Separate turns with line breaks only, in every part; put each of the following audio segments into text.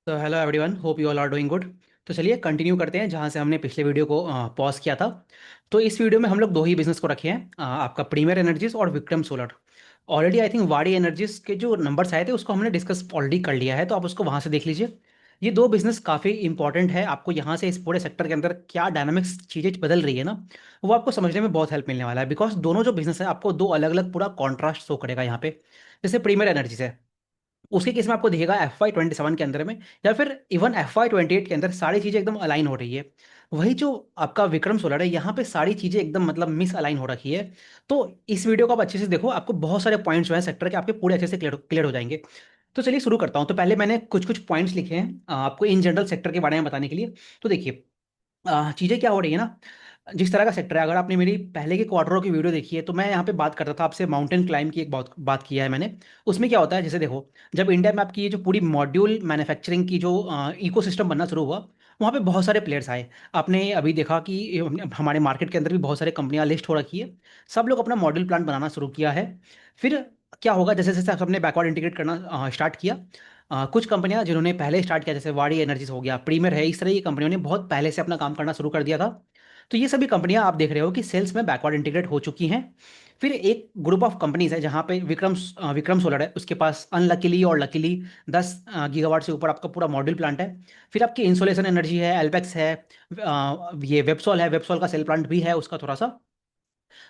तो hello everyone, hope you all are doing good. तो चलिए कंटिन्यू करते हैं जहाँ से हमने पिछले वीडियो को पॉज किया था। तो इस वीडियो में हम लोग दो ही बिजनेस को रखे हैं, आपका प्रीमियर एनर्जीज और Vikram solar. Already I think वाड़ी एनर्जीज के जो नंबर्स आए थे उसको हमने डिस्कस ऑलरेडी कर लिया है, तो आप उसको वहाँ से देख लीजिए। ये दो बिजनेस काफ़ी इंपॉर्टेंट है, आपको यहाँ से इस पूरे सेक्टर के अंदर क्या डायनामिक्स चीज़ें बदल रही है ना, वो आपको समझने में बहुत हेल्प मिलने वाला है। बिकॉज दोनों जो बिजनेस है आपको दो अलग अलग पूरा कॉन्ट्रास्ट शो करेगा यहाँ पे। जैसे प्रीमियर एनर्जीज है, उसके केस में आपको दिखेगा FY 27 के अंदर में या फिर इवन FY 28 के अंदर सारी चीज़ें एकदम अलाइन हो रही है। वही जो आपका विक्रम सोलर है, यहाँ पे सारी चीज़ें एकदम मतलब मिस अलाइन हो रखी है। तो इस वीडियो को आप अच्छे से देखो, आपको बहुत सारे पॉइंट्स जो है सेक्टर के आपके पूरे अच्छे से क्लियर क्लियर हो जाएंगे। तो चलिए शुरू करता हूँ। तो पहले मैंने कुछ कुछ पॉइंट्स लिखे हैं आपको इन जनरल सेक्टर के बारे में बताने के लिए। तो देखिए, चीज़ें क्या हो रही है ना, जिस तरह का सेक्टर है, अगर आपने मेरी पहले के क्वार्टरों की वीडियो देखी है तो मैं यहाँ पे बात करता था आपसे माउंटेन क्लाइंब की एक बात बात किया है मैंने। उसमें क्या होता है, जैसे देखो, जब इंडिया में आपकी ये जो पूरी मॉड्यूल मैन्युफैक्चरिंग की जो इकोसिस्टम बनना शुरू हुआ, वहाँ पे बहुत सारे प्लेयर्स आए। आपने अभी देखा कि हमारे मार्केट के अंदर भी बहुत सारे कंपनियां लिस्ट हो रखी है। सब लोग अपना मॉड्यूल प्लांट बनाना शुरू किया है। फिर क्या होगा, जैसे जैसे सबने बैकवर्ड इंटीग्रेट करना स्टार्ट किया, कुछ कंपनियां जिन्होंने पहले स्टार्ट किया, जैसे वाड़ी एनर्जीज हो गया, प्रीमियर है, इस तरह की कंपनियों ने बहुत पहले से अपना काम करना शुरू कर दिया था। तो ये सभी कंपनियां आप देख रहे हो कि सेल्स में बैकवर्ड इंटीग्रेट हो चुकी हैं। फिर एक ग्रुप ऑफ कंपनीज है जहां पे विक्रम सोलर है, उसके पास अनलकीली और लकीली 10 गीगावाट से ऊपर आपका पूरा मॉड्यूल प्लांट है। फिर आपकी इंसोलेशन एनर्जी है, एल्बेक्स है, ये वेबसॉल है, वेबसॉल का सेल प्लांट भी है उसका थोड़ा सा।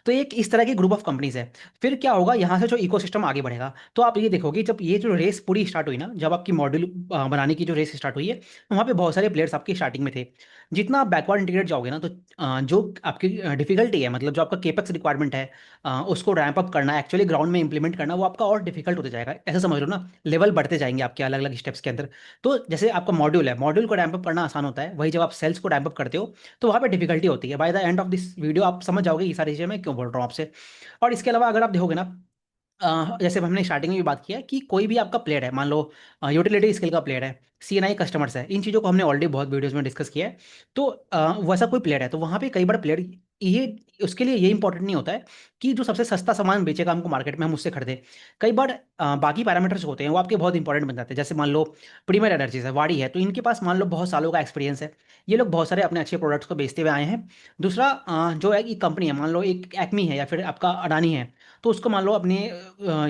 तो एक इस तरह की ग्रुप ऑफ कंपनीज है। फिर क्या होगा, यहाँ से जो इकोसिस्टम आगे बढ़ेगा, तो आप ये देखोगे जब ये जो रेस पूरी स्टार्ट हुई ना, जब आपकी मॉड्यूल बनाने की जो रेस स्टार्ट हुई है, वहाँ पे बहुत सारे प्लेयर्स आपकी स्टार्टिंग में थे। जितना आप बैकवर्ड इंटीग्रेट जाओगे ना, तो जो आपकी डिफिकल्टी है, मतलब जो आपका केपेक्स रिक्वायरमेंट है, उसको रैंप अप करना, एक्चुअली ग्राउंड में इंप्लीमेंट करना, वो आपका और डिफिकल्ट होता जाएगा। ऐसा समझ लो ना, लेवल बढ़ते जाएंगे आपके अलग अलग स्टेप्स के अंदर। तो जैसे आपका मॉड्यूल है, मॉड्यूल को रैंप अप करना आसान होता है, वही जब आप सेल्स को रैंप अप करते हो तो वहाँ पे डिफिकल्टी होती है। By the end of this video आप समझ जाओगे ये सारी चीज़ें मैं क्यों बोल रहा हूँ आपसे। और इसके अलावा अगर आप देखोगे ना, जैसे हमने स्टार्टिंग में भी बात किया है कि कोई भी आपका प्लेयर है, मान लो यूटिलिटी स्केल का प्लेयर है, CNI कस्टमर्स है, इन चीज़ों को हमने ऑलरेडी बहुत वीडियोस में डिस्कस किया है। तो वैसा कोई प्लेयर है तो वहाँ पे कई बार प्लेयर, ये उसके लिए ये इंपॉर्टेंट नहीं होता है कि जो सबसे सस्ता सामान बेचेगा हमको मार्केट में हम उससे खरीदें। कई बार बाकी पैरामीटर्स होते हैं वो आपके बहुत इंपॉर्टेंट बन जाते हैं। जैसे मान लो प्रीमियर एनर्जीज है, वाड़ी है, तो इनके पास मान लो बहुत सालों का एक्सपीरियंस है, ये लोग बहुत सारे अपने अच्छे प्रोडक्ट्स को बेचते हुए आए हैं। दूसरा, जो है कि कंपनी है, मान लो एक एक्मी है या फिर आपका अडानी है, तो उसको मान लो अपने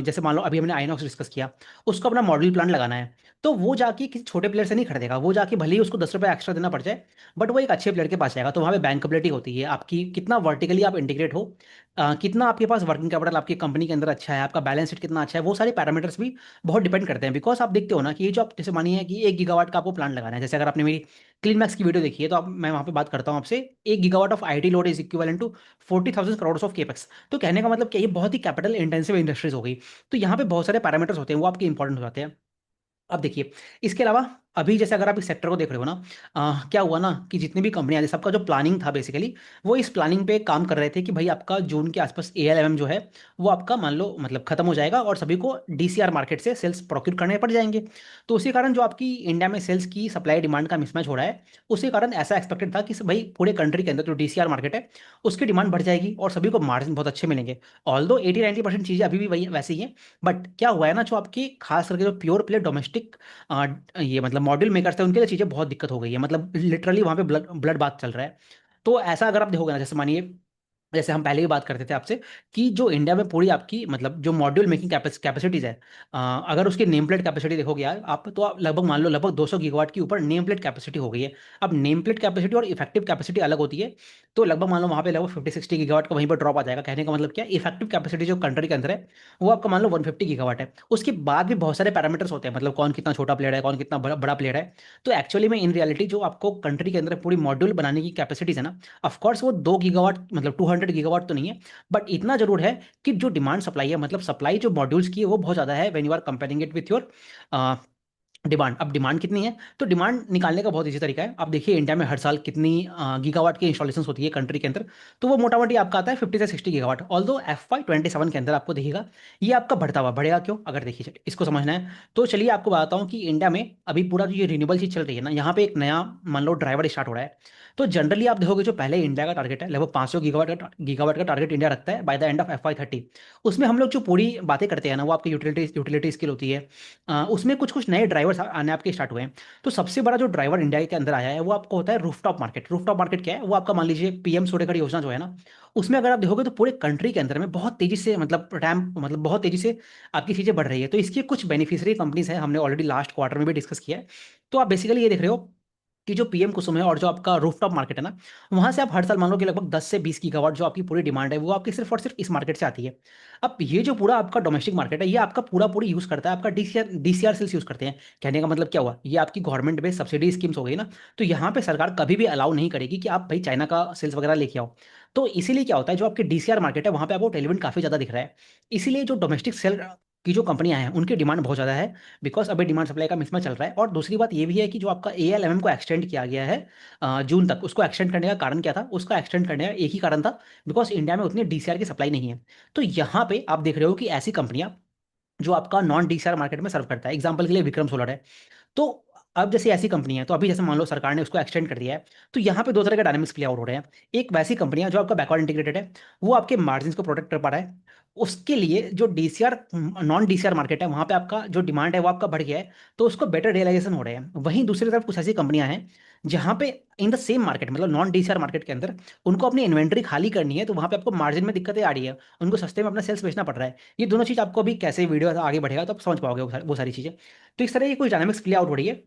जैसे मान लो अभी हमने आइनॉक्स डिस्कस किया, उसको अपना मॉडल प्लान लगाना है। तो वो जाके किसी छोटे प्लेयर से नहीं खरीदेगा, वो जाके भले ही उसको 10 रुपये एक्स्ट्रा देना पड़ जाए, बट वो एक अच्छे प्लेयर के पास जाएगा। तो वहाँ पे बैंकेबिलिटी होती है आपकी, कितना वर्टिकली आप इंटीग्रेट हो, कितना आपके पास वर्किंग कैपिटल आपकी कंपनी के अंदर अच्छा है, आपका बैलेंस शीट कितना अच्छा है, वो सारे पैरामीटर्स भी बहुत डिपेंड करते हैं। बिकॉज आप देखते हो ना कि ये जो आप जैसे मानिए कि 1 गीगावाट का आपको प्लान लगाना है, जैसे अगर आपने मेरी क्लीन मैक्स की वीडियो देखी है तो आप, मैं वहाँ पे बात करता हूँ आपसे, 1 gigawatt of IT load is equivalent to 40,000 crore of capex. तो कहने का मतलब क्या, ये बहुत ही कैपिटल इंटेंसिव इंडस्ट्रीज हो गई। तो यहाँ पे बहुत सारे पैरामीटर्स होते हैं वो आपके इंपॉर्टेंट हो जाते हैं। अब देखिए, इसके अलावा अभी जैसे अगर आप इस सेक्टर को देख रहे हो ना, क्या हुआ ना कि जितनी भी कंपनियां थी सबका जो प्लानिंग था बेसिकली, वो इस प्लानिंग पे काम कर रहे थे कि भाई आपका जून के आसपास ALMM जो है वो आपका मान लो मतलब खत्म हो जाएगा और सभी को DCR मार्केट से सेल्स प्रोक्यूर करने पड़ जाएंगे। तो उसी कारण जो आपकी इंडिया में सेल्स की सप्लाई डिमांड का मिसमैच हो रहा है, उसी कारण ऐसा एक्सपेक्टेड था कि भाई पूरे कंट्री के अंदर जो DCR मार्केट है उसकी डिमांड बढ़ जाएगी और सभी को मार्जिन बहुत अच्छे मिलेंगे। ऑल दो 80-90% चीज़ें अभी भी वही वैसे ही हैं। बट क्या हुआ है ना, जो आपकी खास करके जो प्योर प्ले डोमेस्टिक ये मतलब मॉड्यूल मेकर्स थे, उनके लिए चीज़ें बहुत दिक्कत हो गई है, मतलब लिटरली वहाँ पे ब्लड ब्लड बात चल रहा है। तो ऐसा अगर आप देखोगे ना, जैसे मानिए, जैसे हम पहले भी बात करते थे आपसे कि जो इंडिया में पूरी आपकी मतलब जो मॉड्यूल मेकिंग कैपेसिटीज है, अगर उसकी नेम प्लेट कैपेसिटी देखोगे यार आप, तो आप लगभग मान लो लगभग 200 गीगावाट के ऊपर नेम प्लेट कैपेसिटी हो गई है। अब नेम प्लेट कैपेसिटी और इफेक्टिव कैपेसिटी अलग होती है। तो लगभग मान लो वहाँ पे लगभग 50-60 गीगावाट का वहीं पर ड्रॉप आ जाएगा। कहने का मतलब क्या, इफेक्टिव कैपेसिटी जो कंट्री के अंदर है वो आपका मान लो 150 गीगावाट है। उसके बाद भी बहुत सारे पैरामीटर्स होते हैं, मतलब कौन कितना छोटा प्लेयर है, कौन कितना बड़ा बड़ा प्लेयर है। तो एक्चुअली में इन रियलिटी जो आपको कंट्री के अंदर पूरी मॉड्यूल बनाने की कैपेसिटीज है ना, ऑफकोर्स वो 2 गीगावाट मतलब 200 गीगावाट तो नहीं है, बट इतना जरूर है कि जो डिमांड सप्लाई है, मतलब सप्लाई जो मॉड्यूल्स की है वो बहुत ज़्यादा है when you are comparing it with your demand. अब डिमांड कितनी है, तो डिमांड निकालने का बहुत इजी तरीका है। आप देखिए इंडिया में हर साल कितनी गीगावाट की इंस्टॉलेशन होती है कंट्री के अंदर, तो वो मोटा मोटी आपका आता है 50 से 60 गीगावाट। ऑल दो FY 27 के अंदर आपको दिखेगा ये आपका बढ़ता हुआ बढ़ेगा। क्यों, अगर देखिए चलिए, इसको समझना है तो चलिए आपको बताता हूँ कि इंडिया में अभी पूरा जो ये रिन्यूएबल चीज चल रही है ना, यहाँ पे एक नया मान लो ड्राइवर स्टार्ट हो रहा है। तो जनरली आप देखोगे जो पहले इंडिया का टारगेट है लगभग 500 गीगावाट का टारगेट इंडिया रखता है by the end of FY 30। उसमें हम लोग जो पूरी बातें करते हैं ना, वो आपकी यूटिलिटी यूटिलिटी स्किल होती है, उसमें कुछ कुछ नए ड्राइवर ड्राइवर्स आने आपके स्टार्ट हुए हैं। तो सबसे बड़ा जो ड्राइवर इंडिया के अंदर आया है वो आपको होता है रूफटॉप मार्केट। रूफटॉप मार्केट क्या है? वो आपका मान लीजिए पीएम सूर्यघर योजना जो है ना, उसमें अगर आप देखोगे तो पूरे कंट्री के अंदर में बहुत तेजी से मतलब रैम मतलब बहुत तेजी से आपकी चीज़ें बढ़ रही है। तो इसकी कुछ बेनिफिशियरी कंपनीज हैं, हमने ऑलरेडी लास्ट क्वार्टर में भी डिस्कस किया है। तो आप बेसिकली ये देख रहे हो कि जो पीएम कुसुम है और जो आपका रूफटॉप मार्केट है ना, वहां से आप हर साल मान लो कि लगभग 10 से 20 गीगावाट जो आपकी पूरी डिमांड है वो आपकी सिर्फ और सिर्फ इस मार्केट से आती है। अब ये जो पूरा आपका डोमेस्टिक मार्केट है ये आपका पूरा पूरी यूज करता है, आपका डीसीआर सेल्स यूज करते हैं। कहने का मतलब क्या हुआ, ये आपकी गवर्नमेंट बेस्ड सब्सिडी स्कीम्स हो गई ना। तो यहाँ पे सरकार कभी भी अलाउ नहीं करेगी कि आप भाई चाइना का सेल्स वगैरह लेके आओ। तो इसीलिए क्या होता है, जो आपकी डीसीआर मार्केट है वहाँ पे आपको टेलविंड काफी ज्यादा दिख रहा है। इसीलिए जो डोमेस्टिक सेल की जो कंपनियां हैं उनकी डिमांड बहुत ज़्यादा है, बिकॉज अभी डिमांड सप्लाई का मिसमैच चल रहा है। और दूसरी बात ये भी है कि जो आपका एएलएमएम को एक्सटेंड किया गया है जून तक, उसको एक्सटेंड करने का कारण क्या था? उसका एक्सटेंड करने का एक ही कारण था, बिकॉज इंडिया में उतनी डीसीआर की सप्लाई नहीं है। तो यहाँ पे आप देख रहे हो कि ऐसी कंपनियां जो आपका नॉन डीसीआर मार्केट में सर्व करता है, एग्जाम्पल के लिए विक्रम सोलर है। तो अब जैसे ऐसी कंपनी है, तो अभी जैसे मान लो सरकार ने उसको एक्सटेंड कर दिया है, तो यहाँ पे दो तरह के डायनामिक्स प्ले आउट हो रहे हैं। एक वैसी कंपनियां जो आपका बैकवर्ड इंटीग्रेटेड है, वो आपके मार्जिन को प्रोटेक्ट कर पा रहा है, उसके लिए जो डीसीआर नॉन डीसीआर मार्केट है वहाँ पे आपका जो डिमांड है वो आपका बढ़ गया है, तो उसको बेटर रियलाइजेशन हो रहे हैं। वहीं दूसरी तरफ कुछ ऐसी कंपनियां हैं जहाँ पे इन द सेम मार्केट मतलब नॉन डीसीआर मार्केट के अंदर उनको अपनी इन्वेंट्री खाली करनी है, तो वहाँ पे आपको मार्जिन में दिक्कतें आ रही है, उनको सस्ते में अपना सेल्स बेचना पड़ रहा है। ये दोनों चीज़ आपको अभी कैसे वीडियो आगे बढ़ेगा तो आप समझ पाओगे वो सारी चीज़ें। तो इस तरह ये कुछ डायनामिक्स प्ले आउट हो रही है।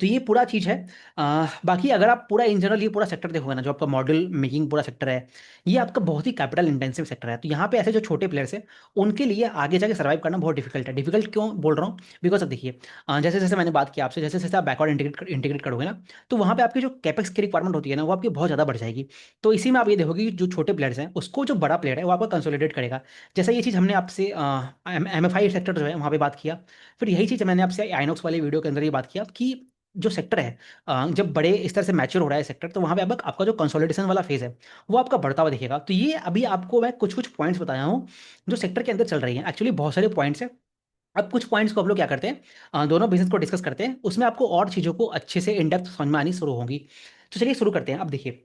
तो ये पूरा चीज़ है। बाकी अगर आप पूरा इन जनरल ये पूरा सेक्टर देखोगे ना, जो आपका मॉडल मेकिंग पूरा सेक्टर है, ये आपका बहुत ही कैपिटल इंटेंसिव सेक्टर है। तो यहाँ पे ऐसे जो छोटे प्लेयर्स हैं उनके लिए आगे जाके सर्वाइव करना बहुत डिफिकल्ट है। डिफिकल्ट क्यों बोल रहा हूँ? बिकॉज अब देखिए, जैसे जैसे मैंने बात की आपसे, जैसे जैसे आप बैकवर्ड इंटीग्रेट करोगे ना, तो वहाँ पे आपकी जो कैपेक्स की रिक्वायरमेंट होती है ना वो आपकी बहुत ज़्यादा बढ़ जाएगी। तो इसी में आप ये देखोगे कि जो छोटे प्लेयर्स हैं उसको जो बड़ा प्लेयर है वो आपका कंसोलिडेट करेगा। जैसे ये चीज़ हमने आपसे एमएफआई सेक्टर जो है वहाँ पे बात किया, फिर यही चीज़ मैंने आपसे आइनॉक्स वाली वीडियो के अंदर ये बात किया कि जो सेक्टर है जब बड़े इस तरह से मैच्योर हो रहा है सेक्टर, तो वहाँ पे अब आपका जो कंसोलिडेशन वाला फेज है वो आपका बढ़ता हुआ दिखेगा। तो ये अभी आपको मैं कुछ कुछ पॉइंट्स बताया हूँ जो सेक्टर के अंदर चल रही हैं। एक्चुअली बहुत सारे पॉइंट्स हैं। अब कुछ पॉइंट्स को हम लोग क्या करते हैं, दोनों बिजनेस को डिस्कस करते हैं, उसमें आपको और चीज़ों को अच्छे से इन डेप्थ समझ में आनी शुरू होंगी। तो चलिए शुरू करते हैं। अब देखिए,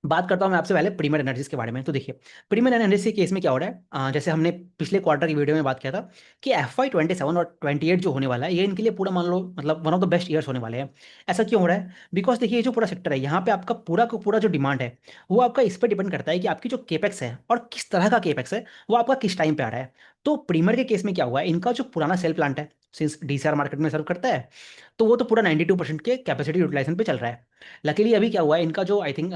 बात करता हूँ मैं आपसे पहले प्रीमियर एनर्जीज के बारे में। तो देखिए, प्रीमियर एनर्जीज के केस में क्या हो रहा है, जैसे हमने पिछले क्वार्टर की वीडियो में बात किया था कि FY 27 और 28 जो होने वाला है ये इनके लिए पूरा मान लो मतलब one of the best years होने वाले हैं। ऐसा क्यों हो रहा है? बिकॉज देखिए, ये जो पूरा सेक्टर है यहाँ पे आपका पूरा का पूरा जो डिमांड है वो आपका इस पर डिपेंड करता है कि आपकी जो केपेक्स है और किस तरह का केपेक्स है वो आपका किस टाइम पे आ रहा है। तो प्रीमियर के केस में क्या हुआ है, इनका जो पुराना सेल प्लांट है, सिंस डीसीआर मार्केट में सर्व करता है, तो वो तो पूरा 92% के कैपेसिटी यूटिलाइजेशन पे चल रहा है। लकीली अभी क्या हुआ है, इनका जो आई थिंक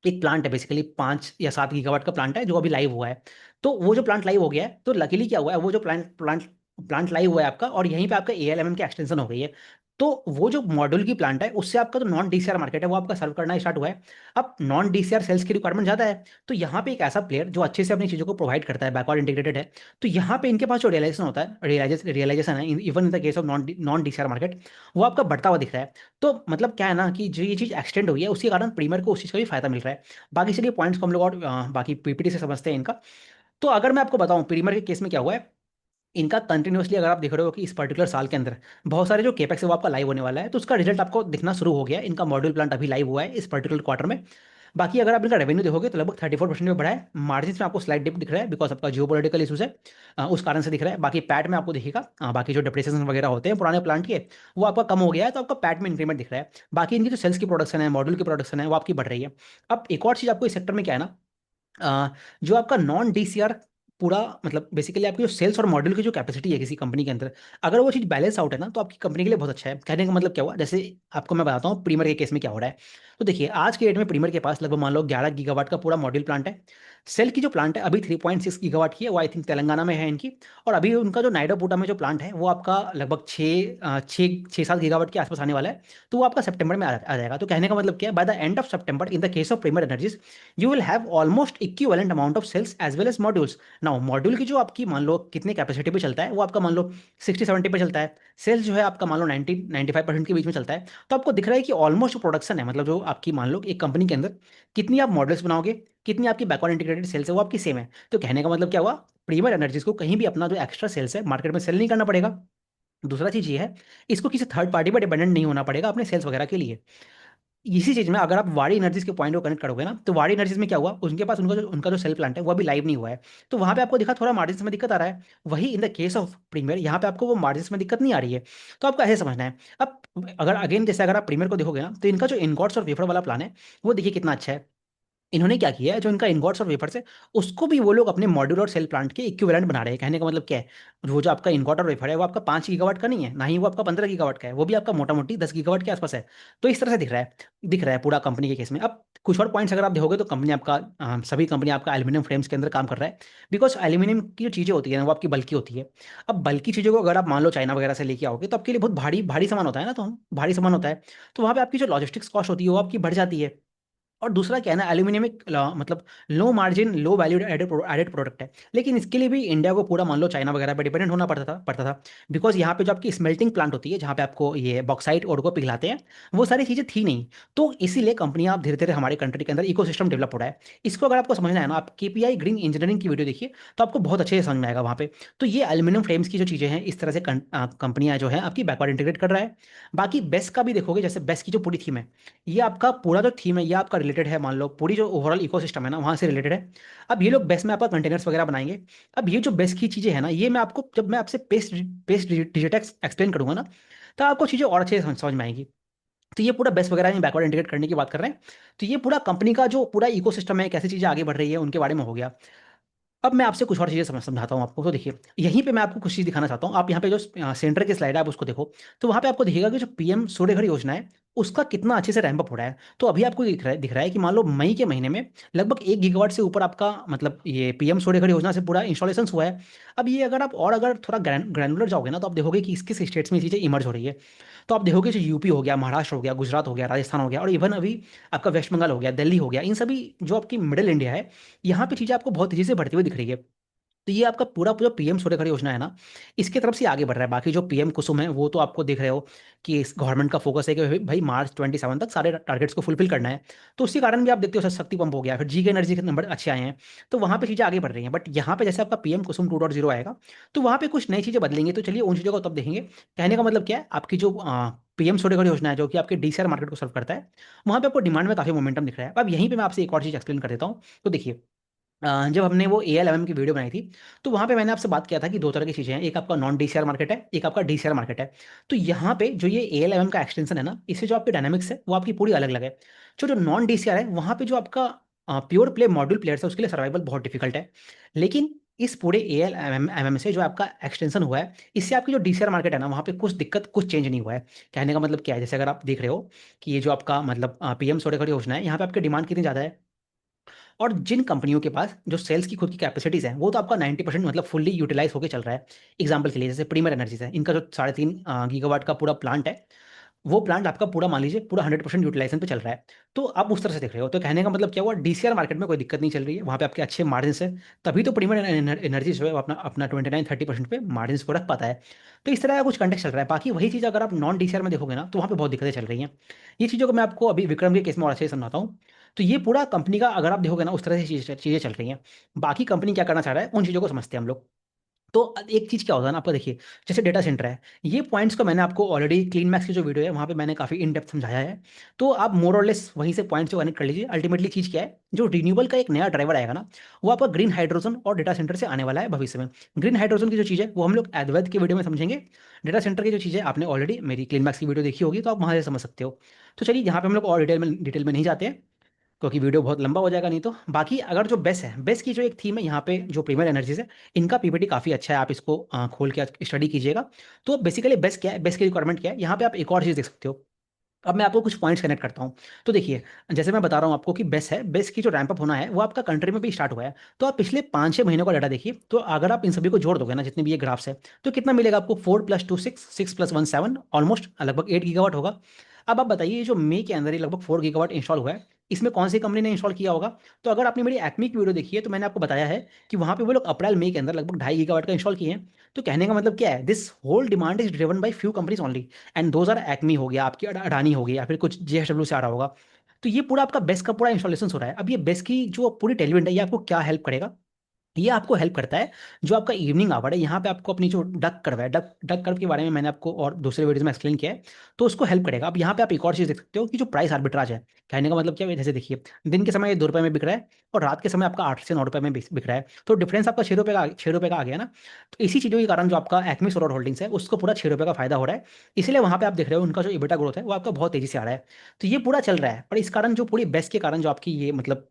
एक प्लांट है, बेसिकली 5 या 7 गीगावाट का प्लांट है जो अभी लाइव हुआ है। तो वो जो प्लांट लाइव हो गया है, तो लकीली क्या हुआ है, वो जो प्लांट प्लांट प्लांट लाइव हुआ है आपका, और यहीं पे आपका एएलएमएम की एक्सटेंशन हो गई है। तो वो जो मॉड्यूल की प्लांट है उससे आपका जो नॉन डीसीआर मार्केट है वो आपका सर्व करना स्टार्ट हुआ है। अब नॉन डीसीआर सेल्स की रिक्वायरमेंट ज़्यादा है, तो यहाँ पे एक ऐसा प्लेयर जो अच्छे से अपनी चीज़ों को प्रोवाइड करता है, बैकवर्ड इंटीग्रेटेड है, तो यहाँ पे इनके पास जो रियलाइजेशन होता है, रियलाइजेशन है even in the case of non DCR market, वो आपका बढ़ता हुआ दिख रहा है। तो मतलब क्या है ना कि जो ये चीज़ एक्सटेंड हुई है उसके कारण प्रीमियर को उस चीज़ का भी फायदा मिल रहा है। बाकी चलिए पॉइंट्स को हम लोग और बाकी पीपीटी से समझते हैं इनका। तो अगर मैं आपको बताऊं प्रीमियर के केस में क्या हुआ है, इनका कंटिन्यूअसली अगर आप देख रहे हो कि इस पर्टिकुलर साल के अंदर बहुत सारे जो केपेक्स है वो आपका लाइव होने वाला है, तो उसका रिजल्ट आपको दिखना शुरू हो गया है। इनका मॉड्यूल प्लांट अभी लाइव हुआ है इस पर्टिकुलर क्वार्टर में। बाकी अगर आप इनका रेवेन्यू देखोगे तो लगभग 34% में बढ़ा है। मार्जिन में आपको स्लाइड डिप दिख रहा है बिकॉज आपका जियोपॉलिटिकल इशूज है, उस कारण से दिख रहा है। बाकी पैट में आपको दिखेगा, बाकी जो डिप्रेसिएशन वगैरह होते हैं पुराने प्लांट के वो आपका कम हो गया है, तो आपका पैट में इंक्रीमेंट दिख रहा है। बाकी इनकी जो सेल्स की प्रोडक्शन है, मॉड्यूल की प्रोडक्शन है, वो आपकी बढ़ रही है। अब एक और चीज़ आपको इस सेक्टर में क्या है ना, जो आपका नॉन डीसीआर पूरा मतलब बेसिकली आपकी जो सेल्स और मॉड्यूल की जो कैपेसिटी है किसी कंपनी के अंदर, अगर वो चीज़ बैलेंस आउट है ना तो आपकी कंपनी के लिए बहुत अच्छा है। कहने का मतलब क्या हुआ, जैसे आपको मैं बताता हूँ प्रीमियर के केस में क्या हो रहा है। तो देखिए, आज के डेट में प्रीमियर के पास लगभग मान लो 11 गीगावाट का पूरा मॉड्यूल प्लांट है। सेल की जो प्लांट है अभी 3.6 गीगावाट की है, वो आई थिंक तेलंगाना में है इनकी। और अभी उनका जो नाइडापुटा में जो प्लांट है वो आपका लगभग 6-7 गीगावाट के आसपास आने वाला है। तो वो आपका सितंबर में आ जाएगा। तो कहने का मतलब क्या है, बाय द एंड ऑफ सितंबर in the case of Premier Energies you will have almost equivalent amount of sales as well as modules. Now module की जो आपकी मान लो कितने कैपेसिटी पे चलता है वो आपका मान लो 60-70 पे चलता है, सेल्स जो है आपका मान लो 90-95% के बीच में चलता है। तो आपको दिख रहा है कि ऑलमोस्ट प्रोडक्शन है, मतलब जो आपकी मान लो एक कंपनी के अंदर कितनी आप मॉडल्स बनाओगे, कितनी आपकी बैकवर्ड इंटीग्रेटेड सेल्स है वो आपकी सेम है। तो कहने का मतलब क्या हुआ, प्रीमियर एनर्जीज को कहीं भी अपना जो एक्स्ट्रा सेल्स है मार्केट में सेल नहीं करना पड़ेगा। दूसरा चीज ये है, इसको किसी थर्ड पार्टी पर डिपेंडेंट नहीं होना पड़ेगा अपने सेल्स वगैरह के लिए। इसी चीज में अगर आप वाड़ी एनर्जीज के पॉइंट को कनेक्ट करोगे ना, तो वाड़ी एनर्जीज में क्या हुआ, उनके पास उनका जो सेल प्लांट है वो अभी लाइव नहीं हुआ है। तो वहां पे आपको दिखा थोड़ा मार्जिन में दिक्कत आ रहा है। वही in the case of Premier, यहाँ पे आपको वो मार्जिन में दिक्कत नहीं आ रही है। तो आपको ऐसे समझना है। अब अगर अगेन जैसे अगर आप प्रीमियर को देखोगे ना, तो इनका जो इनगॉट्स और वेफर वाला प्लान है वो देखिए कितना अच्छा है। इन्होंने क्या किया है, जो इनका इनगॉट्स और वेफर्स है उसको भी वो लोग अपने मॉड्यूल और सेल प्लांट के इक्विवेलेंट बना रहे हैं। कहने का मतलब क्या है, वो जो आपका इनगॉट और वेफर है वो आपका 5 गीगावाट का नहीं है, ना ही वो आपका 15 गीगावाट का है, वो भी आपका मोटा मोटी 10 गीगावाट के आसपास है। तो इस तरह से दिख रहा है पूरा कंपनी के केस में। अब कुछ और पॉइंट्स अगर आप देखोगे तो कंपनी आपका सभी कंपनी आपका एल्यूमिनियम फ्रेम्स के अंदर काम कर रहा है। बिकॉज एल्यूमिनियम की जो चीज़ें होती है ना वो आपकी बल्की होती है। अब बल्की चीज़ों को अगर आप मान लो चाइना वगैरह से लेके आओगे तो आपके लिए बहुत भारी भारी सामान होता है ना, तो हम भारी सामान होता है। तो वहाँ पे आपकी जो लॉजिस्टिक्स कॉस्ट होती है वो आपकी बढ़ जाती है। और दूसरा क्या है ना, एल्यूमिनियम एक मतलब low margin low value added product है। लेकिन इसके लिए भी इंडिया को पूरा मान लो चाइना वगैरह पे डिपेंडेंट होना पड़ता था। बिकॉज यहाँ पे जो आपकी स्मेल्टिंग प्लांट होती है जहाँ पे आपको ये बॉक्साइट और को पिघलाते हैं, वो सारी चीज़ें थी नहीं। तो इसीलिए कंपनियां आप धीरे धीरे हमारे कंट्री के अंदर इकोसिस्टम डेवलप हो रहा है। इसको अगर आपको समझना है ना, आप केपीआई ग्रीन इंजीनियरिंग की वीडियो देखिए तो आपको बहुत अच्छे से समझ में आएगा वहाँ पे। तो ये एल्यूमिनियम फ्रेम्स की जो चीज़ें हैं इस तरह से कंपनियां जो है आपकी बैकवर्ड इंटीग्रेट कर रहा है। बाकी बेस्ट का भी देखोगे, जैसे बेस्ट की जो पूरी थीम है, ये आपका पूरा जो थीम है ये आपका रिलेटेड है, मान लो पूरी जो ओवरऑल इकोसिस्टम है ना वहाँ से रिलेटेड है। अब ये लोग बेस में आपका कंटेनर्स वगैरह बनाएंगे। अब ये जो बेस की चीज़ें हैं ना, ये मैं आपको जब मैं आपसे पेस्ट पेस्ट डिजिटेक्स एक्सप्लेन करूंगा ना, तो आपको चीज़ें और अच्छे से समझ में आएंगी। तो ये पूरा बेस वगैरह में बैकवर्ड इंटीग्रेट करने की बात कर रहे हैं। तो ये पूरा कंपनी का जो पूरा इकोसिस्टम है, कैसी चीज़ें आगे बढ़ रही है उनके बारे में हो गया। अब मैं आपसे कुछ और चीज़ें समझाता हूँ आपको। तो देखिए यहीं पे मैं आपको कुछ चीज़ दिखाना चाहता हूँ। आप यहाँ पे जो सेंटर की स्लाइड है आप उसको देखो। तो वहाँ पे आपको दिखेगा कि जो पीएम सूर्य घर योजना है उसका कितना अच्छे से रैंप अप हो रहा है। तो अभी आपको दिख रहा है कि मान लो मई के महीने में लगभग 1 गीगावाट से ऊपर आपका मतलब ये पीएम सूर्य घर योजना से पूरा इंस्टॉलेशन हुआ है। अब ये अगर थोड़ा ग्रैनुलर जाओगे ना, तो आप देखोगे कि किस किस स्टेट्स में ये चीज़ें इमर्ज हो रही है। तो आप देखोगे जो यूपी हो गया, महाराष्ट्र हो गया, गुजरात हो गया, राजस्थान हो गया, और इवन अभी आपका वेस्ट बंगाल हो गया, दिल्ली हो गया, इन सभी जो आपकी मिडिल इंडिया है, यहाँ पे चीज़ें आपको बहुत तेजी से बढ़ती हुई दिख रही है। तो ये आपका पूरा पूरा पीएम सूर्य घर योजना है ना, इसके तरफ से आगे बढ़ रहा है। बाकी जो पीएम कुसुम है वो तो आपको देख रहे हो कि इस गवर्नमेंट का फोकस है कि भाई मार्च 27 तक सारे टारगेट्स को फुलफिल करना है। तो उसी कारण भी आप देखते हो शक्ति पंप हो गया, फिर जी के एनर्जी के नंबर अच्छे आए हैं। तो वहाँ पे चीज़ें आगे बढ़ रही हैं। बट यहाँ पे जैसे आपका पीएम कुसुम 2.0 आएगा, तो वहाँ पे कुछ नई चीज़ें बदलेंगी। तो चलिए उन चीज़ों को तब देखेंगे। कहने का मतलब क्या है, आपकी जो पीएम सूर्य घर योजना है जो कि आपके डीसीआर मार्केट को सर्व करता है, वहाँ पे आपको डिमांड में काफी मोमेंटम दिख रहा है। अब यहीं पे मैं आपसे एक और चीज़ एक्सप्लेन कर देता हूँ। तो देखिए जब हमने वो ALMM की वीडियो बनाई थी, तो वहाँ पे मैंने आपसे बात किया था कि दो तरह की चीज़ें हैं, एक आपका नॉन DCR मार्केट है, एक आपका DCR मार्केट है। तो यहाँ पे जो ये ALMM का एक्सटेंशन है ना, इससे जो आपकी डायनामिक्स है वो आपकी पूरी अलग अलग है। जो जो नॉन DCR है वहाँ पे जो आपका प्योर प्ले मॉड्यूल प्लेयर्स है उसके लिए सर्वाइवल बहुत डिफिकल्ट है। लेकिन इस पूरे ALMM से जो आपका एक्सटेंशन हुआ है, इससे आपकी जो DCR मार्केट है ना वहाँ पे कुछ दिक्कत कुछ चेंज नहीं हुआ है। कहने का मतलब क्या है, जैसे अगर आप देख रहे हो कि ये जो आपका मतलब पीएम सूर्यघर योजना है, यहाँ पे आपकी डिमांड कितनी ज़्यादा है। और जिन कंपनियों के पास जो सेल्स की खुद की कैपेसिटीज हैं वो तो आपका 90% मतलब फुल्ली यूटिलाइज होकर चल रहा है। एग्जांपल के लिए जैसे प्रीमियर एनर्जीज है, इनका जो 3.5 गीगावाट का पूरा प्लांट है, वो प्लांट आपका पूरा मान लीजिए पूरा 100% यूटिलाइजेशन पे चल रहा है। तो आप उस तरह से देख रहे हो। तो कहने का मतलब क्या हुआ, DCR मार्केट में कोई दिक्कत नहीं चल रही है, वहाँ पे आपके अच्छे मार्जिन है। तभी तो प्रीमियर एनर्जी जो है वो अपना अपना 29-30% पे मार्जिन को रख पाता है। तो इस तरह का कुछ कंटेक्ट चल रहा है। बाकी वही चीज़ अगर आप नॉन DCR में देखोगे ना, तो वहाँ पे बहुत दिक्कतें चल रही हैं। ये चीज़ों को मैं आपको अभी विक्रम के केस में और अच्छे से समझाता हूँ। तो ये पूरा कंपनी का अगर आप देखोगे ना उस तरह से चीज़ें चल रही हैं। बाकी कंपनी क्या करना चाह रहा है उन चीज़ों को समझते हैं हम लोग। तो एक चीज़ क्या होता है ना, आपको देखिए जैसे डेटा सेंटर है, ये पॉइंट्स को मैंने आपको ऑलरेडी क्लीन मैक्स की जो वीडियो है वहाँ पे मैंने काफ़ी इन डेप्थ समझाया है। तो आप मोर और लेस वहीं से पॉइंट्स को कनेक्ट कर लीजिए। अल्टीमेटली चीज़ क्या है, जो रिन्यूएबल का एक नया ड्राइवर आएगा ना, वो आपका ग्रीन हाइड्रोजन और डेटा सेंटर से आने वाला है भविष्य में। ग्रीन हाइड्रोजन की जो चीज़ है वो हम लोग अद्वैत की वीडियो में समझेंगे। डेटा सेंटर की जो चीज़ है आपने ऑलरेडी मेरी क्लीन मैक्स की वीडियो देखी होगी, तो आप वहाँ से समझ सकते हो। तो चलिए यहाँ पे हम लोग और डिटेल में नहीं जाते हैं, क्योंकि वीडियो बहुत लंबा हो जाएगा नहीं तो। बाकी अगर जो बेस है, बेस की जो एक थीम है यहाँ पे जो प्रीमियर एनर्जीज है, इनका PPT काफ़ी अच्छा है, आप इसको खोल के स्टडी कीजिएगा। तो बेसिकली बेस क्या है, बेस की रिक्वायरमेंट क्या है, यहाँ पे आप एक और चीज़ देख सकते हो। अब मैं आपको कुछ पॉइंट्स कनेक्ट करता हूँ। तो देखिए जैसे मैं बता रहा हूँ आपको कि बेस है, बेस की जो रैंप अप होना है वो आपका कंट्री में भी स्टार्ट हुआ है। तो आप पिछले 5-6 महीनों का डाटा देखिए, तो अगर आप इन सभी को जोड़ दोगे ना जितने भी ये ग्राफ्स है, तो कितना मिलेगा आपको, 4 + 2 6, 6 + 1 7, ऑलमोस्ट लगभग 8 गीगावाट होगा। अब आप बताइए, ये जो मई के अंदर ही लगभग 4 गीगावाट इंस्टॉल हुआ है, इसमें कौन सी कंपनी ने इंस्टॉल किया होगा। तो अगर आपने मेरी एक्मी की वीडियो देखी है तो मैंने आपको बताया है कि वहाँ पे वो लोग अप्रैल मई के अंदर लगभग 2.5 गीगावाट का इंस्टॉल किए हैं। तो कहने का मतलब क्या है, this whole demand is driven by few companies only. And those are Acme हो गया, आपकी अडानी हो गई, या फिर कुछ JSW से आ रहा होगा। तो ये पूरा आपका बेस का पूरा इंस्टॉलेशन हो रहा है। अब ये बेस की जो पूरी टेलविंड है ये आपको क्या हेल्प करेगा, ये आपको हेल्प करता है। जो आपका इवनिंग आवर है, यहाँ पे आपको अपनी जो डक कर्व है, डक डक कर्व के बारे में मैंने आपको और दूसरे वीडियोस में एक्सप्लेन किया है, तो उसको हेल्प करेगा। अब यहाँ पे आप एक और चीज़ देख सकते हो कि जो प्राइस आर्बिट्राज है, कहने का मतलब क्या है, जैसे देखिए दिन के समय ये 2 रुपये में बिक रहा है और रात के समय आपका 8 से 9 रुपये में बिक रहा है, तो डिफरेंस आपका 6 रुपये का, 6 रुपये का आ गया ना। तो इसी चीज़ों के कारण जो आपका एक्मे सोलर होल्डिंग्स है उसको पूरा 6 रुपये का फायदा हो रहा है। इसलिए वहाँ पे आप देख रहे हो उनका जो EBITDA ग्रोथ है वो आपका बहुत तेजी से आ रहा है। तो ये पूरा चल रहा है, पर इस कारण जो पूरी बेस्ट के कारण जो आपकी ये मतलब